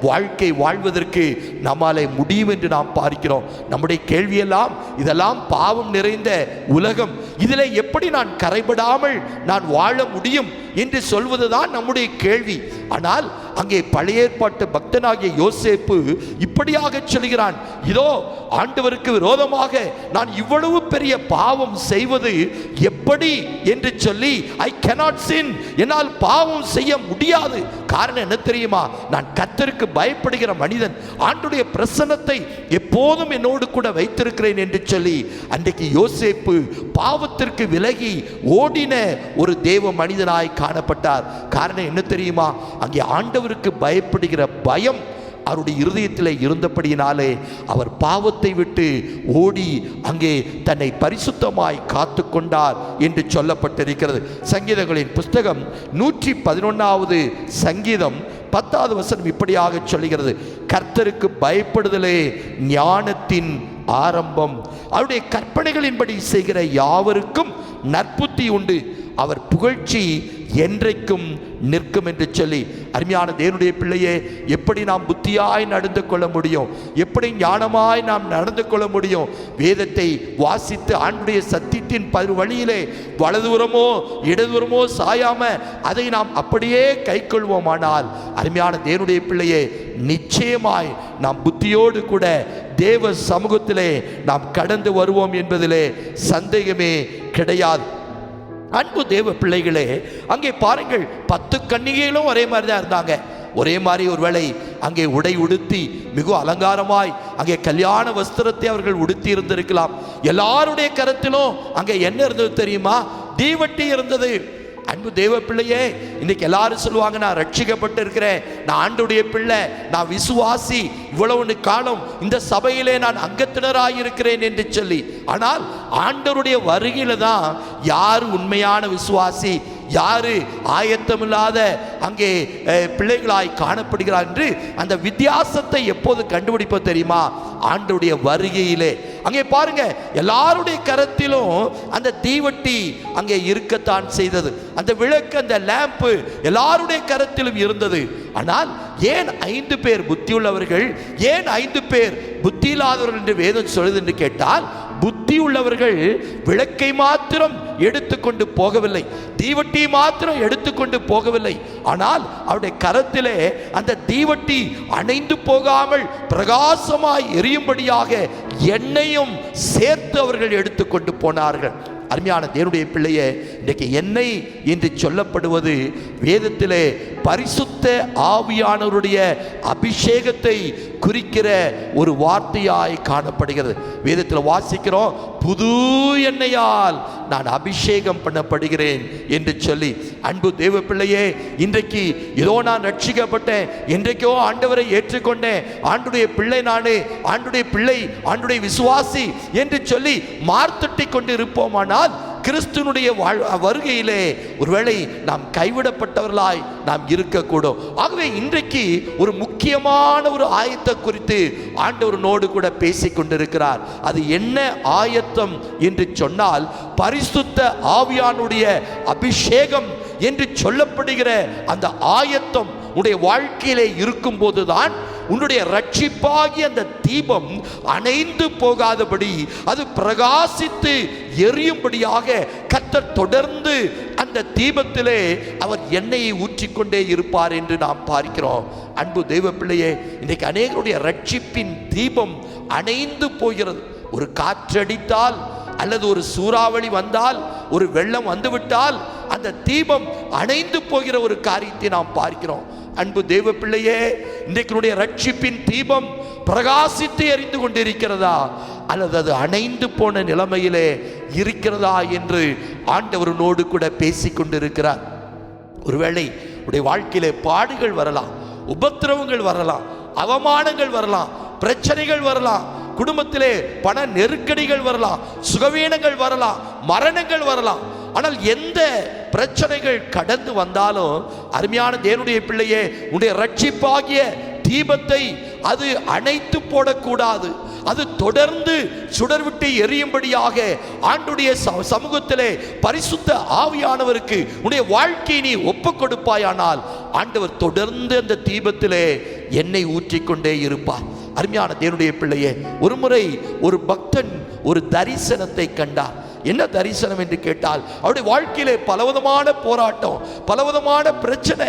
வாழ்க்கை வாழ்வதற்கு நம்மாலே முடியும் என்று நாம் பார்க்கிறோம். நம்முடைய கேள்வியெல்லாம், இதெல்லாம் பாவம் நிறைந்த உலகம், இதில் எப்படி நான் கரைபடாமல் நான் வாழ முடியும் என்று சொல்வதுதான் நம்முடைய கேள்வி. ஆனால் அங்கே பழைய ஏற்பாட்டு பக்தனாகிய யோசேப்பு இப்படியாக சொல்கிறான், இதோ ஆண்டவருக்கு விரோதமாக நான் இவ்வளவு பெரிய பாவம் செய்வது எப்படி என்று சொல்லி, ஐ cannot sin, என்னால் பாவம் செய்ய முடியாது. காரணம் என்ன தெரியுமா? நான் கர்த்தருக்கு பயப்படுகிற மனிதன், ஆண்டுடைய பிரசன்னத்தை எப்போதும் என்னோடு கூட வைத்திருக்கிறேன் என்று சொல்லி அன்றைக்கு யோசேப்பு பாவத்திற்கு விலகி ஓடின ஒரு தேவ மனிதனாய் காணப்பட்டார். காரணம் என்ன தெரியுமா? அங்கே ஆண்டவருக்கு பயப்படுகிற பயம் அவருடைய இருதயத்தில் இருந்தபடியினாலே அவர் பாவத்தை விட்டு ஓடி அங்கே தன்னை பரிசுத்தமாய் காத்து கொண்டார் என்று சொல்லப்பட்டிருக்கிறது. சங்கீதங்களின் புஸ்தகம் 111வது சங்கீதம் 10வது வசனம் இப்படியாக சொல்லுகிறது, கர்த்தருக்கு பயப்படுதலே ஞானத்தின் ஆரம்பம், அவருடைய கற்பனைகளின்படி செய்கிற யாவருக்கும் நற்புத்தி உண்டு, அவர் புகழ்ச்சி என்றைக்கும் நிற்கும் என்று சொல்லி. அருமையான தேவனுடைய பிள்ளையே, எப்படி நாம் புத்தியாய் நடந்து கொள்ள முடியும்? எப்படி ஞானமாய் நாம் நடந்து கொள்ள முடியும்? வேதத்தை வாசித்து ஆண்டுடைய சத்தியத்தின் வழியிலே வலதுபுறமோ இடதுபுறமோ சாயாம அதை நாம் அப்படியே கை கொள்வோமானால், அருமையான தேவனுடைய பிள்ளையே, நிச்சயமாய் நாம் புத்தியோடு கூட தேவ சமூகத்திலே நாம் கடந்து வருவோம் என்பதிலே சந்தேகமே கிடையாது. அன்பு தேவ பிள்ளைகளே, அங்கே பாருங்கள், 10 கன்னிகைகளும் ஒரே மாதிரி தான் இருந்தாங்க. ஒரே மாதிரி ஒருவேளை அங்கே உடை உடுத்தி மிக அலங்காரமாய் அங்கே கல்யாண வஸ்திரத்தை அவர்கள் உடுத்தி இருந்திருக்கலாம். எல்லாருடைய கரத்திலும் அங்கே என்ன இருந்தது தெரியுமா? தீவட்டி இருந்தது. அன்பு தேவ பிள்ளையே, இன்னைக்கு எல்லாரும் சொல்லுவாங்க, நான் ரட்சிக்கப்பட்டு இருக்கிறேன், நான் ஆண்டுடைய பிள்ளை, நான் விசுவாசி, இவ்வளவு காலம் இந்த சபையிலே நான் அங்கத்தினராக இருக்கிறேன் என்று சொல்லி. ஆனால் ஆண்டவருடைய வருகையில தான் யார் உண்மையான விசுவாசி, யாரு ஆயத்தமில்லாத அங்கே பிள்ளைகளாய் காணப்படுகிறார் என்று அந்த வித்தியாசத்தை எப்போது கண்டுபிடிப்பது தெரியுமா? ஆண்டவருடைய வருகையிலே. அங்கே பாருங்க, எல்லாருடைய கரத்திலும் அந்த தீவட்டி அங்கே இருக்கத்தான் செய்தது. அந்த விளக்கு, அந்த லேம்பு எல்லாருடைய கரத்திலும் இருந்தது. ஆனால் ஏன் 5 பேர் புத்தியுள்ளவர்கள், ஏன் 5 பேர் புத்தி இல்லாதவர்கள் என்று வேதம் சொல்லுது என்று கேட்டால், புத்தி உள்ளவர்கள் விளக்கை மாத்திரம் எடுத்துக்கொண்டு போகவில்லை, தீவட்டி மாத்திரம் எடுத்துக்கொண்டு போகவில்லை. ஆனால் அவருடைய கரத்திலே அந்த தீவட்டி அணைந்து போகாமல் பிரகாசமாய் எரியும்படியாக எண்ணெயும் சேர்த்து அவர்கள் எடுத்துக்கொண்டு போனார்கள். அருமையான தேவனுடைய பிள்ளையே, இன்றைக்கு எண்ணெய் என்று சொல்லப்படுவது வேதத்திலே பரிசுத்த ஆவியானவருடைய அபிஷேகத்தை குறிக்கிற ஒரு வார்த்தையாய் காணப்படுகிறது. வேதத்தில் வாசிக்கிறோம், புது எண்ணெயால் நான் அபிஷேகம் பண்ணப்படுகிறேன் என்று சொல்லி. அன்பு தேவ பிள்ளையே, இன்றைக்கு ஏதோ நான் ரட்சிக்கப்பட்டேன், என்றைக்கோ ஆண்டவரை ஏற்றுக்கொண்டேன், ஆண்டுடைய பிள்ளை நானே, ஆண்டுடைய பிள்ளை, ஆண்டுடைய விசுவாசி என்று சொல்லி மார்த்தட்டி கொண்டு இருப்போமானால் கிறிஸ்துனுடைய வருகையிலே ஒருவேளை நாம் கைவிடப்பட்டவர்களாய் நாம் இருக்கக்கூடும். ஆகவே இன்றைக்கு ஒரு முக்கியமான ஒரு ஆயத்தை குறித்து ஆண்டவரோடு கூட பேசிக் கொண்டிருக்கிறார். அது என்ன ஆயத்தம் என்று சொன்னால், பரிசுத்த ஆவியானுடைய அபிஷேகம் என்று சொல்லப்படுகிற அந்த ஆயத்தம் உன்னுடைய வாழ்க்கையிலே இருக்கும் போதுதான் உன்னுடைய ரட்சிப்பாகி அந்த தீபம் அணைந்து போகாதபடி அது பிரகாசித்து எரியும்படியாக கர்த்தர் தொடர்ந்து அந்த தீபத்திலே அவர் எண்ணெயை ஊற்றிக்கொண்டே இருப்பார் என்று நாம் பார்க்கிறோம். அன்பு தெய்வ பிள்ளையே, இன்றைக்கு அநேகருடைய ரட்சிப்பின் தீபம் அணைந்து போகிறது. ஒரு காற்றடித்தால் அல்லது ஒரு சூறாவளி வந்தால், ஒரு வெள்ளம் வந்துவிட்டால் அந்த தீபம் அணைந்து போகிற ஒரு காரியத்தை நாம் பார்க்கிறோம். அன்பு தேவ பிள்ளையே, இன்றைக்கு ரட்சிப்பின் தீபம் பிரகாசித்து எரிந்து கொண்டிருக்கிறதா, அல்லது அது அணைந்து போன நிலைமையிலே இருக்கிறதா என்று ஆண்டவரோடு கூட பேசிக் கொண்டிருக்கிறார். ஒருவேளை உடைய வாழ்க்கையிலே பாடுகள் வரலாம், உபத்திரவங்கள் வரலாம், அவமானங்கள் வரலாம், பிரச்சனைகள் வரலாம், குடும்பத்திலே பண நெருக்கடிகள் வரலாம், சுகவீனங்கள் வரலாம், மரணங்கள் வரலாம். ஆனால் எந்த பிரச்சனைகள் கடந்து வந்தாலும் அருமையான தேவனுடைய பிள்ளையே, உன்னுடைய ரட்சிப்பாகிய தீபத்தை அது அணைத்து போடக்கூடாது. அது தொடர்ந்து சுடர்விட்டு எரியும்படியாக ஆண்டுடைய சமூகத்திலே பரிசுத்த ஆவியானவருக்கு உன்னுடைய வாழ்க்கையை நீ ஒப்புக் கொடுப்பாயானால் ஆண்டவர் தொடர்ந்து அந்த தீபத்திலே எண்ணெய் ஊற்றிக்கொண்டே இருப்பார். அருமையான தேவனுடைய பிள்ளையே, ஒரு முறை ஒரு பக்தன் ஒரு தரிசனத்தை கண்டார். என்ன தரிசனம் என்று கேட்டால், அவருடைய வாழ்க்கையிலே பலவிதமான போராட்டம், பலவிதமான பிரச்சனை.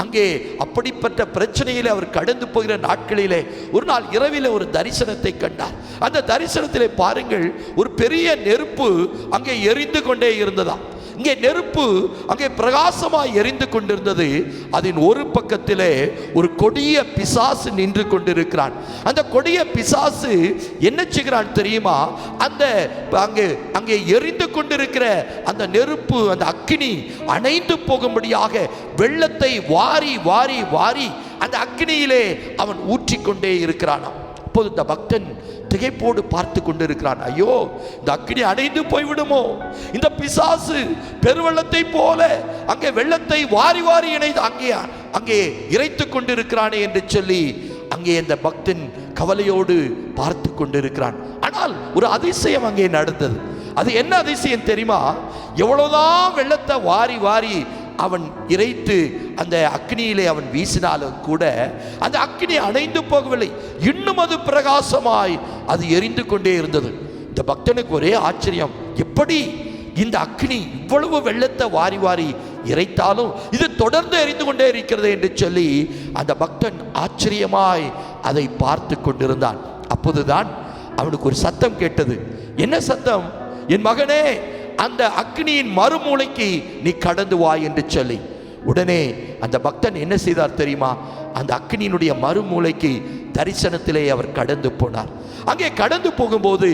அங்கே அப்படிப்பட்ட பிரச்சனையிலே அவர் கடந்து போகிற நாட்களிலே ஒரு நாள் இரவிலே ஒரு தரிசனத்தை கண்டார். அந்த தரிசனத்திலே பாருங்கள், ஒரு பெரிய நெருப்பு அங்கே எரிந்து கொண்டே இருந்ததாம். இங்கே நெருப்பு அங்கே பிரகாசமாய் எரிந்து கொண்டிருந்தது. அதன் ஒரு பக்கத்திலே ஒரு கொடிய பிசாசு நின்று கொண்டிருக்கிறான். அந்த கொடிய பிசாசு என்ன செய்கிறான் தெரியுமா? அந்த அங்கே எரிந்து கொண்டிருக்கிற அந்த நெருப்பு, அந்த அக்கினி அணைந்து போகும்படியாக வெள்ளத்தை வாரி வாரி வாரி அந்த அக்கினியிலே அவன் ஊற்றிக்கொண்டே இருக்கிறான். அப்போது இந்த பக்தன் திகைப்போடு பார்த்து கொண்டிருக்கிறான். ஐயோ, இந்த அக்கினி அணைந்து போய்விடுமோ, இந்த பிசாசு பெருவெள்ளத்தை போல அங்கே வெள்ளத்தை வாரி வாரி இணைந்து அங்கே இறைத்து கொண்டிருக்கிறானே என்று சொல்லி அங்கே இந்த பக்தன் கவலையோடு பார்த்து கொண்டிருக்கிறான். ஆனால் ஒரு அதிசயம் அங்கே நடந்தது. அது என்ன அதிசயம் தெரியுமா? எவ்வளவுதான் வெள்ளத்தை வாரி வாரி அவன் இறைத்து அந்த அக்னியிலே அவன் வீசினாலும் கூட அந்த அக்னி அணைந்து போகவில்லை. இன்னும் அது பிரகாசமாய் அது எரிந்து கொண்டே இருந்தது. இந்த பக்தனுக்கு ஒரே ஆச்சரியம், எப்படி இந்த அக்னி இவ்வளவு வெள்ளத்தை வாரி வாரி இறைத்தாலும் இது தொடர்ந்து எரிந்து கொண்டே இருக்கிறது என்று சொல்லி அந்த பக்தன் ஆச்சரியமாய் அதை பார்த்து கொண்டிருந்தான். அப்போதுதான் அவனுக்கு ஒரு சத்தம் கேட்டது. என்ன சத்தம்? என் மகனே, அந்த அக்னியின் மறுமூலைக்கு நீ கடந்து வா என்று சொல்லி. உடனே அந்த பக்தன் என்ன செய்தார் தெரியுமா? அந்த அக்னியினுடைய மறுமூலைக்கு தரிசனத்திலே அவர் கடந்து போனார். அங்கே கடந்து போகும்போது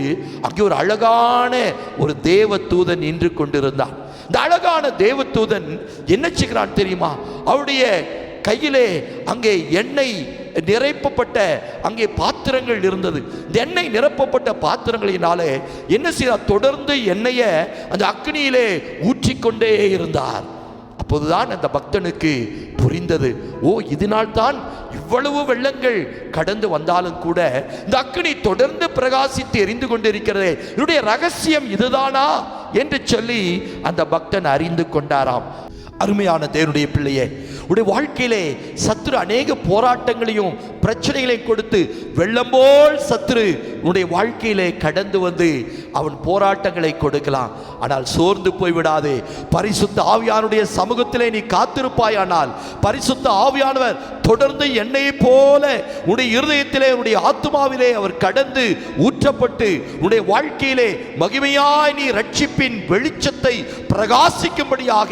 அங்கே ஒரு அழகான ஒரு தேவ தூதன் நின்று கொண்டிருந்தார். இந்த அழகான தேவ தூதன் என்ன செய்கிறான் தெரியுமா? அவருடைய கையிலே அங்கே எண்ணெய் நிரப்பப்பட்ட அங்கே பாத்திரங்கள் இருந்தது. இந்த எண்ணெய் நிரப்பப்பட்ட பாத்திரங்களினாலே என்ன செய்தார்? தொடர்ந்து எண்ணெயை அந்த அக்னியிலே ஊற்றிக்கொண்டே இருந்தார். அப்போதுதான் அந்த பக்தனுக்கு புரிந்தது, ஓ, இதனால் தான் இவ்வளவு வெள்ளங்கள் கடந்து வந்தாலும் கூட இந்த அக்னி தொடர்ந்து பிரகாசித்து எரிந்து கொண்டிருக்கிறது. இதனுடைய ரகசியம் இதுதானா என்று சொல்லி அந்த பக்தன் அறிந்து கொண்டாராம். அருமையான தேவனுடைய பிள்ளையே, உடைய வாழ்க்கையிலே சத்துரு அநேக போராட்டங்களையும் பிரச்சனைகளையும் கொடுத்து வெள்ளம் போல் சத்துரு உன்னுடைய வாழ்க்கையிலே கடந்து வந்து அவன் போராட்டங்களை கொடுக்கலாம். ஆனால் சோர்ந்து போய்விடாதே. பரிசுத்த ஆவியானுடைய சமூகத்திலே நீ காத்திருப்பாயானால் பரிசுத்த ஆவியானவர் தொடர்ந்து எண்ணெயை போல உன்னுடைய இருதயத்திலே உன்னுடைய ஆத்துமாவிலே அவர் கடந்து ஊற்றப்பட்டு உன்னுடைய வாழ்க்கையிலே மகிமையாய் நீ ரட்சிப்பின் வெளிச்சத்தை பிரகாசிக்கும்படியாக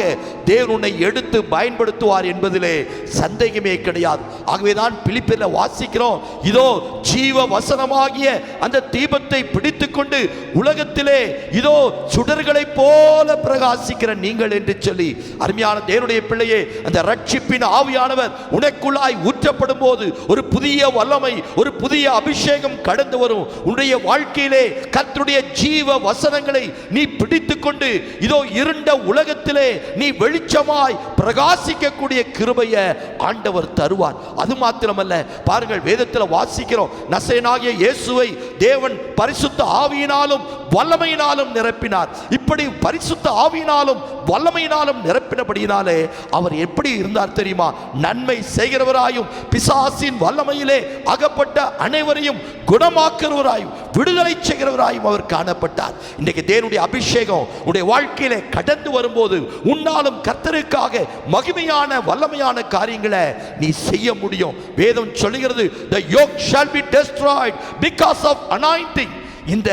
தேவன் உன்னை எடுத்து பயன்படுத்துவார் என்பதிலே சந்தேகமே கிடையாது. ஆகவேதான் பிலிப்பியரில் வாசிக்கிறோம், இதோ ஜீவ வசனமாகிய அந்த தீபத்தை பிடித்துக்கொண்டு உலகத்திலே இதோ சுடர்களை போல பிரகாசிக்கிற நீங்கள் என்று சொல்லி. அருமையான தேவனுடைய பிள்ளையே, அந்த ரட்சிப்பின் ஆவியானவர் உனக்குள்ளாய் ஊற்றப்படும் போது ஒரு புதிய வல்லமை, ஒரு புதிய அபிஷேகம் கடந்து வரும். உன்னுடைய வாழ்க்கையிலே கர்த்தருடைய ஜீவ வசனங்களை நீ பிடித்துக்கொண்டு இதோ இருண்ட உலகத்திலே நீ வெளிச்சமாய் பிரகாசிக்கக்கூடிய கிருபையை ஆண்டவர் தருவார். அது மாத்திரமல்ல, பாருங்கள், வேதத்தில் வாசிக்கிறோம், நசரேயனாகிய இயேசுவை தேவன் பரிசுத்த ஆவியினாலும் வல்லமையினாலும் நிரப்பினார். இப்படி பரிசுத்த ஆவியினாலும் வல்லமையினாலும் நிரப்பினபடியினாலே அவர் எப்படி இருந்தார் தெரியுமா? நன்மை செய்கிறவராயும் பிசாசின் வல்லமையிலே அகப்பட்ட அனைவரையும் குணமாக்குறவராயும் விடுதலை செய்கிறவராயும் அவர் காணப்பட்டார். இன்றைக்கு தேவனுடைய அபிஷேகம் உன்னுடைய வாழ்க்கையிலே கடந்து வரும்போது உன்னாலும் கர்த்தருக்காக மகிமையான வல்லமையான காரியங்களை நீ செய்ய முடியும். வேதம் சொல்லுகிறது, the yoke shall be destroyed because of anointing. இந்த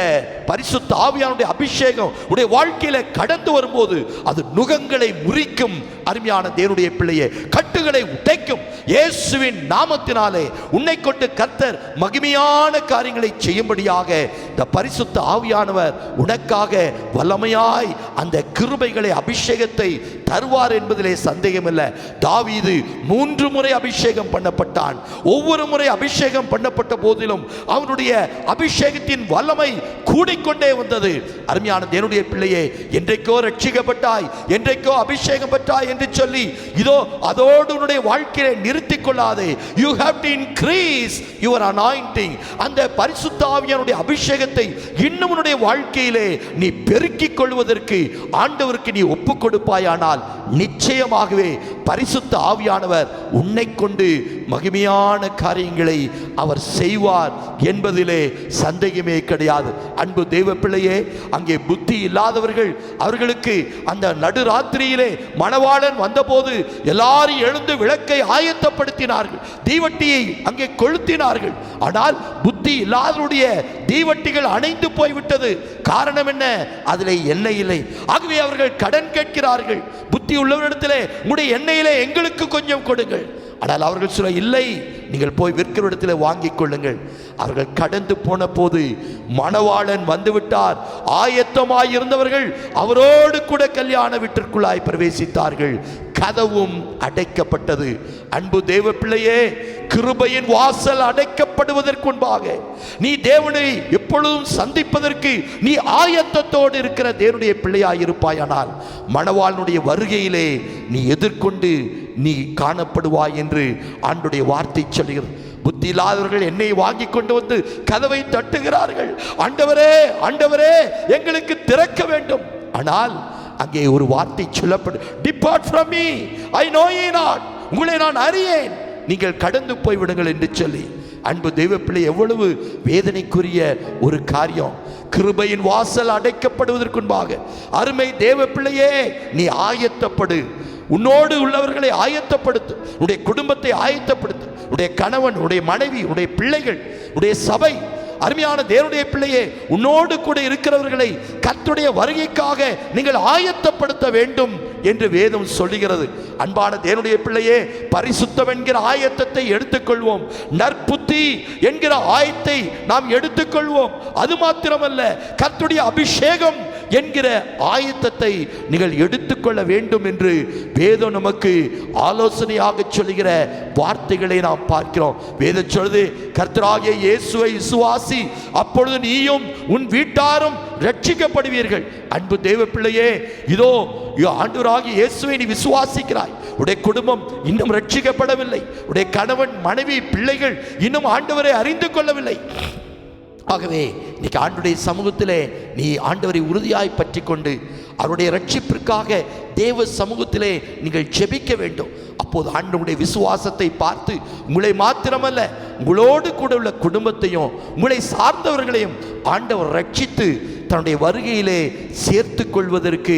பரிசுத்த ஆவியானுடைய அபிஷேகம் உடைய வாழ்க்கையில கடந்து வரும்போது அது நுகங்களை முறிக்கும். அருமையான தேவனுடைய பிள்ளையே, கட்டுகளை உடைக்கும். இயேசுவின் நாமத்தினாலே உன்னை கொண்டு கர்த்தர் மகிமையான காரியங்களை செய்யும்படியாக இந்த பரிசுத்த ஆவியானவர் உனக்காக வல்லமையாய் அந்த கிருபைகளை அபிஷேகத்தை தருவார் என்பதிலே சந்தேகமில்லை. தாவீது 3 முறை அபிஷேகம் பண்ணப்பட்டான். ஒவ்வொரு முறை அபிஷேகம் பண்ணப்பட்ட போதிலும் அவனுடைய அபிஷேகத்தின் வல்லமை கூடிக்கொண்டே வந்தது. அருமையான தேவனுடைய பிள்ளையே, என்றைக்கோ ரட்சிக்கப்பட்டாய், என்றைக்கோ அபிஷேகம் பெற்றாய் என்று சொல்லி இதோ அதோடு உன்னுடைய வாழ்க்கையை நிறுத்திக் கொள்ளாதே. You have to increase your anointing. அந்த பரிசுத்த ஆவியானுடைய அபிஷேகத்தை இன்னும் உன்னுடைய வாழ்க்கையிலே நீ பெருக்கிக் கொள்வதற்கு ஆண்டவருக்கு நீ ஒப்புக் கொடுப்பாயானால் நிச்சயமாகவே பரிசுத்த ஆவியானவர் உன்னை கொண்டு மகிமையான காரியங்களை அவர் செய்வார் என்பதிலே சந்தேகமே கிடையாது. அன்பு தெய்வ பிள்ளையே, அங்கே புத்தி இல்லாதவர்கள், அவர்களுக்கு அந்த நடுராத்திரியிலே மணவாளன் வந்தபோது எல்லாரும் எழுந்து விளக்கை ஆயத்தப்படுத்தினார்கள், தீவட்டியை அங்கே கொளுத்தினார்கள். ஆனால் புத்தி இல்லாதவருடைய தீவட்டிகள் அணைந்து போய்விட்டது. காரணம் என்ன? அதிலே எண்ணெய் இல்லை. ஆகவே அவர்கள் கடன் கேட்கிறார்கள். புத்தி உள்ளவரிடத்திலே உங்களுடைய எண்ணெயிலே எங்களுக்கு கொஞ்சம் கொடுங்கள். ஆனால் அவர்கள் சொல்ல, இல்லை, நீங்கள் போய் விற்கிற இடத்துல வாங்கிக் கொள்ளுங்கள். அவர்கள் கடந்து போன போது மணவாளன் வந்துவிட்டார். ஆயத்தமாய் இருந்தவர்கள் அவரோடு கூட கல்யாண வீட்டிற்குள்ளாய் பிரவேசித்தார்கள். கதவும் அடைக்கப்பட்டது. அன்பு தேவ பிள்ளையே, கிருபையின் வாசல் அடைக்கப்படுவதற்கு முன்பாக நீ தேவனை எப்பொழுதும் சந்திப்பதற்கு நீ ஆயத்தத்தோடு இருக்கிற தேவனுடைய பிள்ளையாய் இருப்பாயானால் மணவாளனுடைய வருகையிலே நீ எதிர்கொண்டு நீ காணப்படுவாய் என்று ஆண்டுடைய வார்த்தை சொல்கிறது. புத்தி இல்லாதவர்கள் என்னை வாங்கி கொண்டு வந்து கதவை தட்டுகிறார்கள். ஆண்டவரே, ஆண்டவரே, எங்களுக்கு திறக்க வேண்டும். ஆனால் அங்கே ஒரு வார்த்தை சொல்லப்படும், depart from me, I know you not, உங்களை நான் அறியேன், நீங்கள் கடந்து போய் விடுங்கள் என்று சொல்லி. அன்பு தெய்வ பிள்ளை, எவ்வளவு வேதனைக்குரிய ஒரு காரியம். கிருபையின் வாசல் அடைக்கப்படுவதற்கு முன்பாக அருமை தேவ பிள்ளையே, நீ ஆயத்தப்படு. உன்னோடு உள்ளவர்களை ஆயத்தப்படுத்து, உன்னுடைய குடும்பத்தை ஆயத்தப்படுத்து, உன்னுடைய கணவன், உன்னுடைய மனைவி, உன்னுடைய பிள்ளைகள், உன்னுடைய சபை. அருமையான தேவனுடைய பிள்ளையே, உன்னோடு கூட இருக்கிறவர்களை கர்த்தருடைய வருகைக்காக நீங்கள் ஆயத்தப்படுத்த வேண்டும் என்று வேதம் சொல்லுகிறது. அன்பான தேவனுடைய பிள்ளையே, பரிசுத்தம் என்கிற ஆயத்தத்தை எடுத்துக்கொள்வோம். நற்புத்தி என்கிற ஆயத்தை நாம் எடுத்துக்கொள்வோம். அது மாத்திரமல்ல, கர்த்தருடைய அபிஷேகம் என்கிற ஆயத்தத்தை நீங்கள் எடுத்துக்கொள்ள வேண்டும் என்று வேதம் நமக்கு ஆலோசனையாக சொல்லுகிற வார்த்தைகளை நாம் பார்க்கிறோம். வேதம் சொல்லுது, கர்த்தராகிய இயேசுவை விசுவாசி, அப்பொழுது நீயும் உன் வீட்டாரும் ரட்சிக்கப்படுவீர்கள். அன்பு தேவ பிள்ளையே, இதோ ஆண்டவராகிய இயேசுவை நீ விசுவாசிக்கிறாய், உடைய குடும்பம் இன்னும் ரட்சிக்கப்படவில்லை, உடைய கணவன், மனைவி, பிள்ளைகள் இன்னும் ஆண்டவரை அறிந்து கொள்ளவில்லை. ஆகவே இன்னைக்கு ஆண்டவருடைய சமூகத்திலே நீ ஆண்டவரை உறுதியாய் பற்றி கொண்டு அவருடைய ரட்சிப்பிற்காக தேவ சமூகத்திலே நீங்கள் ஜெபிக்க வேண்டும். அப்போது ஆண்டவருடைய விசுவாசத்தை பார்த்து உங்களை மாத்திரமல்ல, உங்களோடு கூட உள்ள குடும்பத்தையும் உங்களை சார்ந்தவர்களையும் ஆண்டவர் ரட்சித்து தன்னுடைய வருகையிலே சேர்த்து கொள்வதற்கு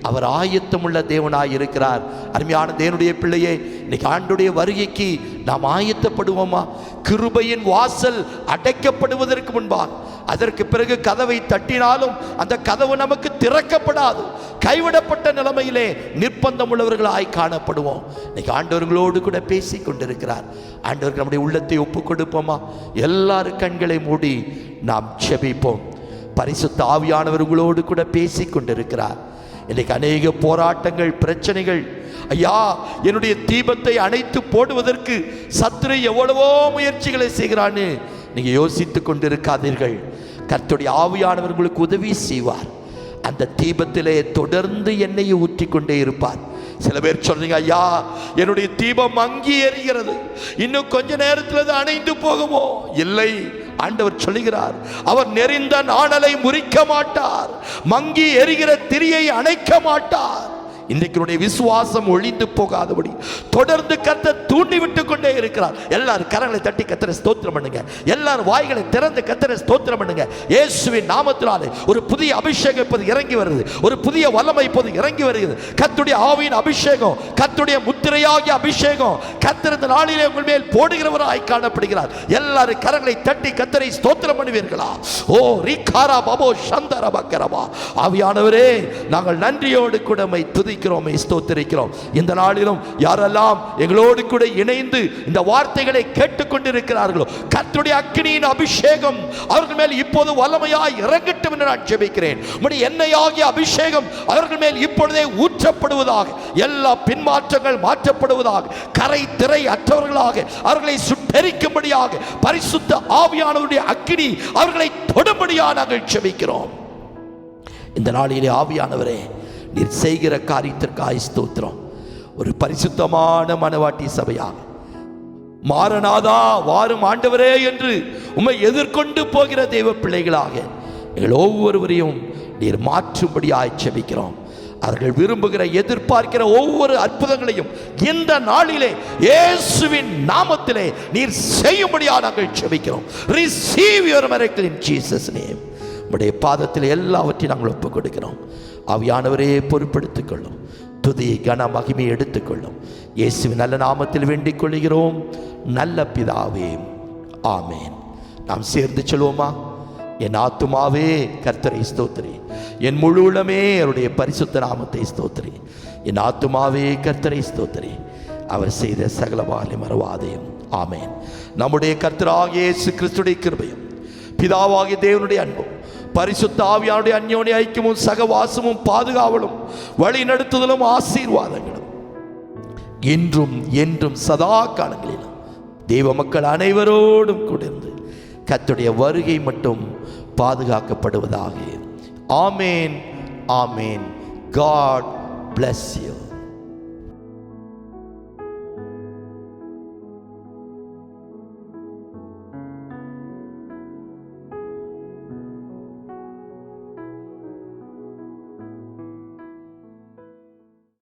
அவர் ஆயத்தமுள்ள தேவனாய் இருக்கிறார். அருமையான தேவனுடைய பிள்ளையே, இன்னைக்கு ஆண்டவருடைய வருகைக்கு நாம் ஆயத்தப்படுவோமா? கிருபையின் வாசல் அடைக்கப்படுவதற்கு முன்பாக, அதற்கு பிறகு கதவை தட்டினாலும் அந்த கதவு நமக்கு திறக்கப்படாது. கைவிடப்பட்ட நிலைமையிலே நிர்பந்தம் உள்ளவர்களாய் காணப்படுவோம். இன்னைக்கு ஆண்டவர்களோடு கூட பேசி கொண்டிருக்கிறார். ஆண்டவருக்கு நம்முடைய உள்ளத்தை ஒப்புக் கொடுப்போமா? எல்லாரும் கண்களை மூடி நாம் ஜெபிப்போம். பரிசுத்த ஆவியானவர் உங்களோடு கூட பேசி கொண்டிருக்கிறார். இன்னைக்கு அநேக போராட்டங்கள், பிரச்சனைகள், ஐயா என்னுடைய தீபத்தை அணைத்து போடுவதற்கு சத்துரு எவ்வளவோ முயற்சிகளை செய்கிறான்னு நீங்க யோசித்து கொண்டிருக்காதீர்கள். கர்த்தருடைய ஆவியானவர் உங்களுக்கு உதவி செய்வார். அந்த தீபத்திலே தொடர்ந்து எண்ணெயை ஊற்றி கொண்டே இருப்பார். சில பேர் சொல்றீங்க, ஐயா என்னுடைய தீபம் மங்கி எரிகிறது, இன்னும் கொஞ்ச நேரத்தில் அது அணைந்து போகுமோ? இல்லை, ஆண்டவர் சொல்லுகிறார், அவர் நெறிந்த நாணலை முறிக்க மாட்டார், மங்கி எரிகிற திரியை அணைக்க மாட்டார். இன்றைக்கு விசுவாசம் ஒழிந்து போகாதபடி தொடர்ந்து கர்த்தர் தூண்டி விட்டு கொண்டே இருக்கிறார். எல்லாரும் கரங்களை தட்டி கர்த்தரை ஸ்தோத்திரம் பண்ணுங்க. எல்லாரும் வாய்களை திறந்து கர்த்தரை ஸ்தோத்திரம் பண்ணுங்க. இயேசுவின் நாமத்தினாலே ஒரு புதிய அபிஷேகம் இப்போது இறங்கி வருது. ஒரு புதிய வல்லமை இப்போது இறங்கி வருகிறது. கர்த்தருடைய ஆவியின் அபிஷேகம், கர்த்தருடைய முத்திரையாகிய அபிஷேகம் கர்த்தர் இந்த நாளிலே உங்கள் மேல் போடுகிறவராய் காணப்படுகிறார். எல்லாரும் கரங்களை தட்டி கர்த்தரை ஸ்தோத்திரம் பண்ணுவீர்களா? ஓ ரிகாரா பாபோ சந்தர பக்கரபா. ஆவியானவரே, நாங்கள் நன்றியோடு கூட உம்மை துதிக்கிறோம், ஸ்தோத்திரிக்கிறோம். இந்த நாளிலும் யாரெல்லாம் எங்களோடு கூட இணைந்து இந்த வார்த்தைகளை கேட்டுக்கொண்டிருக்கிறார்களோ கர்த்தருடைய அக்கினியின் அபிஷேகம் அவர்கள் மேல் இப்போது வல்லமையாய் இறங்கட்டும் என்று நான் ஜெபிக்கிறேன். உம்முடைய எண்ணெயாகிய அபிஷேகம் அவர்கள் மேல் இப்பொழுதே ஊற்றப்படுவதாக, எல்லா பின்மாற்றங்கள் மாற்றப்படுவதாக, கரை திரை அற்றவர்களாக அவர்களை சுட்டெரிக்கும்படியாக பரிசுத்த ஆவியானவருடைய அக்கினி அவர்களை தொடும்படியாக நாங்கள் ஜெபிக்கிறோம். இந்த நாளிலே ஆவியானவரே, நீர் செய்கிற காரியத்திற்காக ஸ்தோத்திரம். ஒரு பரிசுத்தமான மனவாட்டி சபையாக மாறனாதா வாரும் ஆண்டவரே என்று உம்மை எதிர்கொண்டு போகிற தெய்வ பிள்ளைகளாக எங்கள் ஒவ்வொருவரையும் நீர் மாற்றும்படியாய் ஜெபிக்கிறோம். அவர்கள் விரும்புகிற எதிர்பார்க்கிற ஒவ்வொரு அற்புதங்களையும் இந்த நாளிலே இயேசுவின் நாமத்திலே நீர் செய்யும்படியாக நாங்கள் ஜெபிக்கிறோம். Receive your miracle in Jesus name. உம்முடைய பாதத்தில் எல்லாவற்றையும் நாங்கள் ஒப்புக் கொடுக்கிறோம். ஆவியானவரே, பொறுப்படுத்திக் கொள்ளும். துதி கன மகிமை எடுத்துக்கொள்ளும். இயேசுவின் நல்ல நாமத்தில் வேண்டிக் கொள்கிறோம் நல்ல பிதாவே, ஆமேன். நாம் சேர்ந்து சொல்வோமா? என் ஆத்துமாவே கர்த்தரை ஸ்தோத்திரி, என் முழு உள்ளமே அவருடைய பரிசுத்த நாமத்தை ஸ்தோத்திரி. என் ஆத்துமாவே கர்த்தரை ஸ்தோத்திரி, அவர் செய்த சகலவாலை மறவாதேயும். ஆமேன். நம்முடைய கர்த்தராகிய இயேசு கிறிஸ்துவின் கிருபையும் பிதாவாகிய தேவனுடைய அன்பும் பரிசுத்த ஆவியானுடைய அந்யோன்ய ஐக்கியமும் சகவாசமும் பாதுகாவலும் வழி நடத்துதலும் ஆசீர்வாதங்களும் இன்றும் என்றும் சதா காலங்களிலும் தெய்வ மக்கள் அனைவரோடும் கூடிருந்து கர்த்தருடைய வருகை மட்டும் பாதுகாக்கப்படுவதாக. ஆமேன், ஆமேன். God bless you.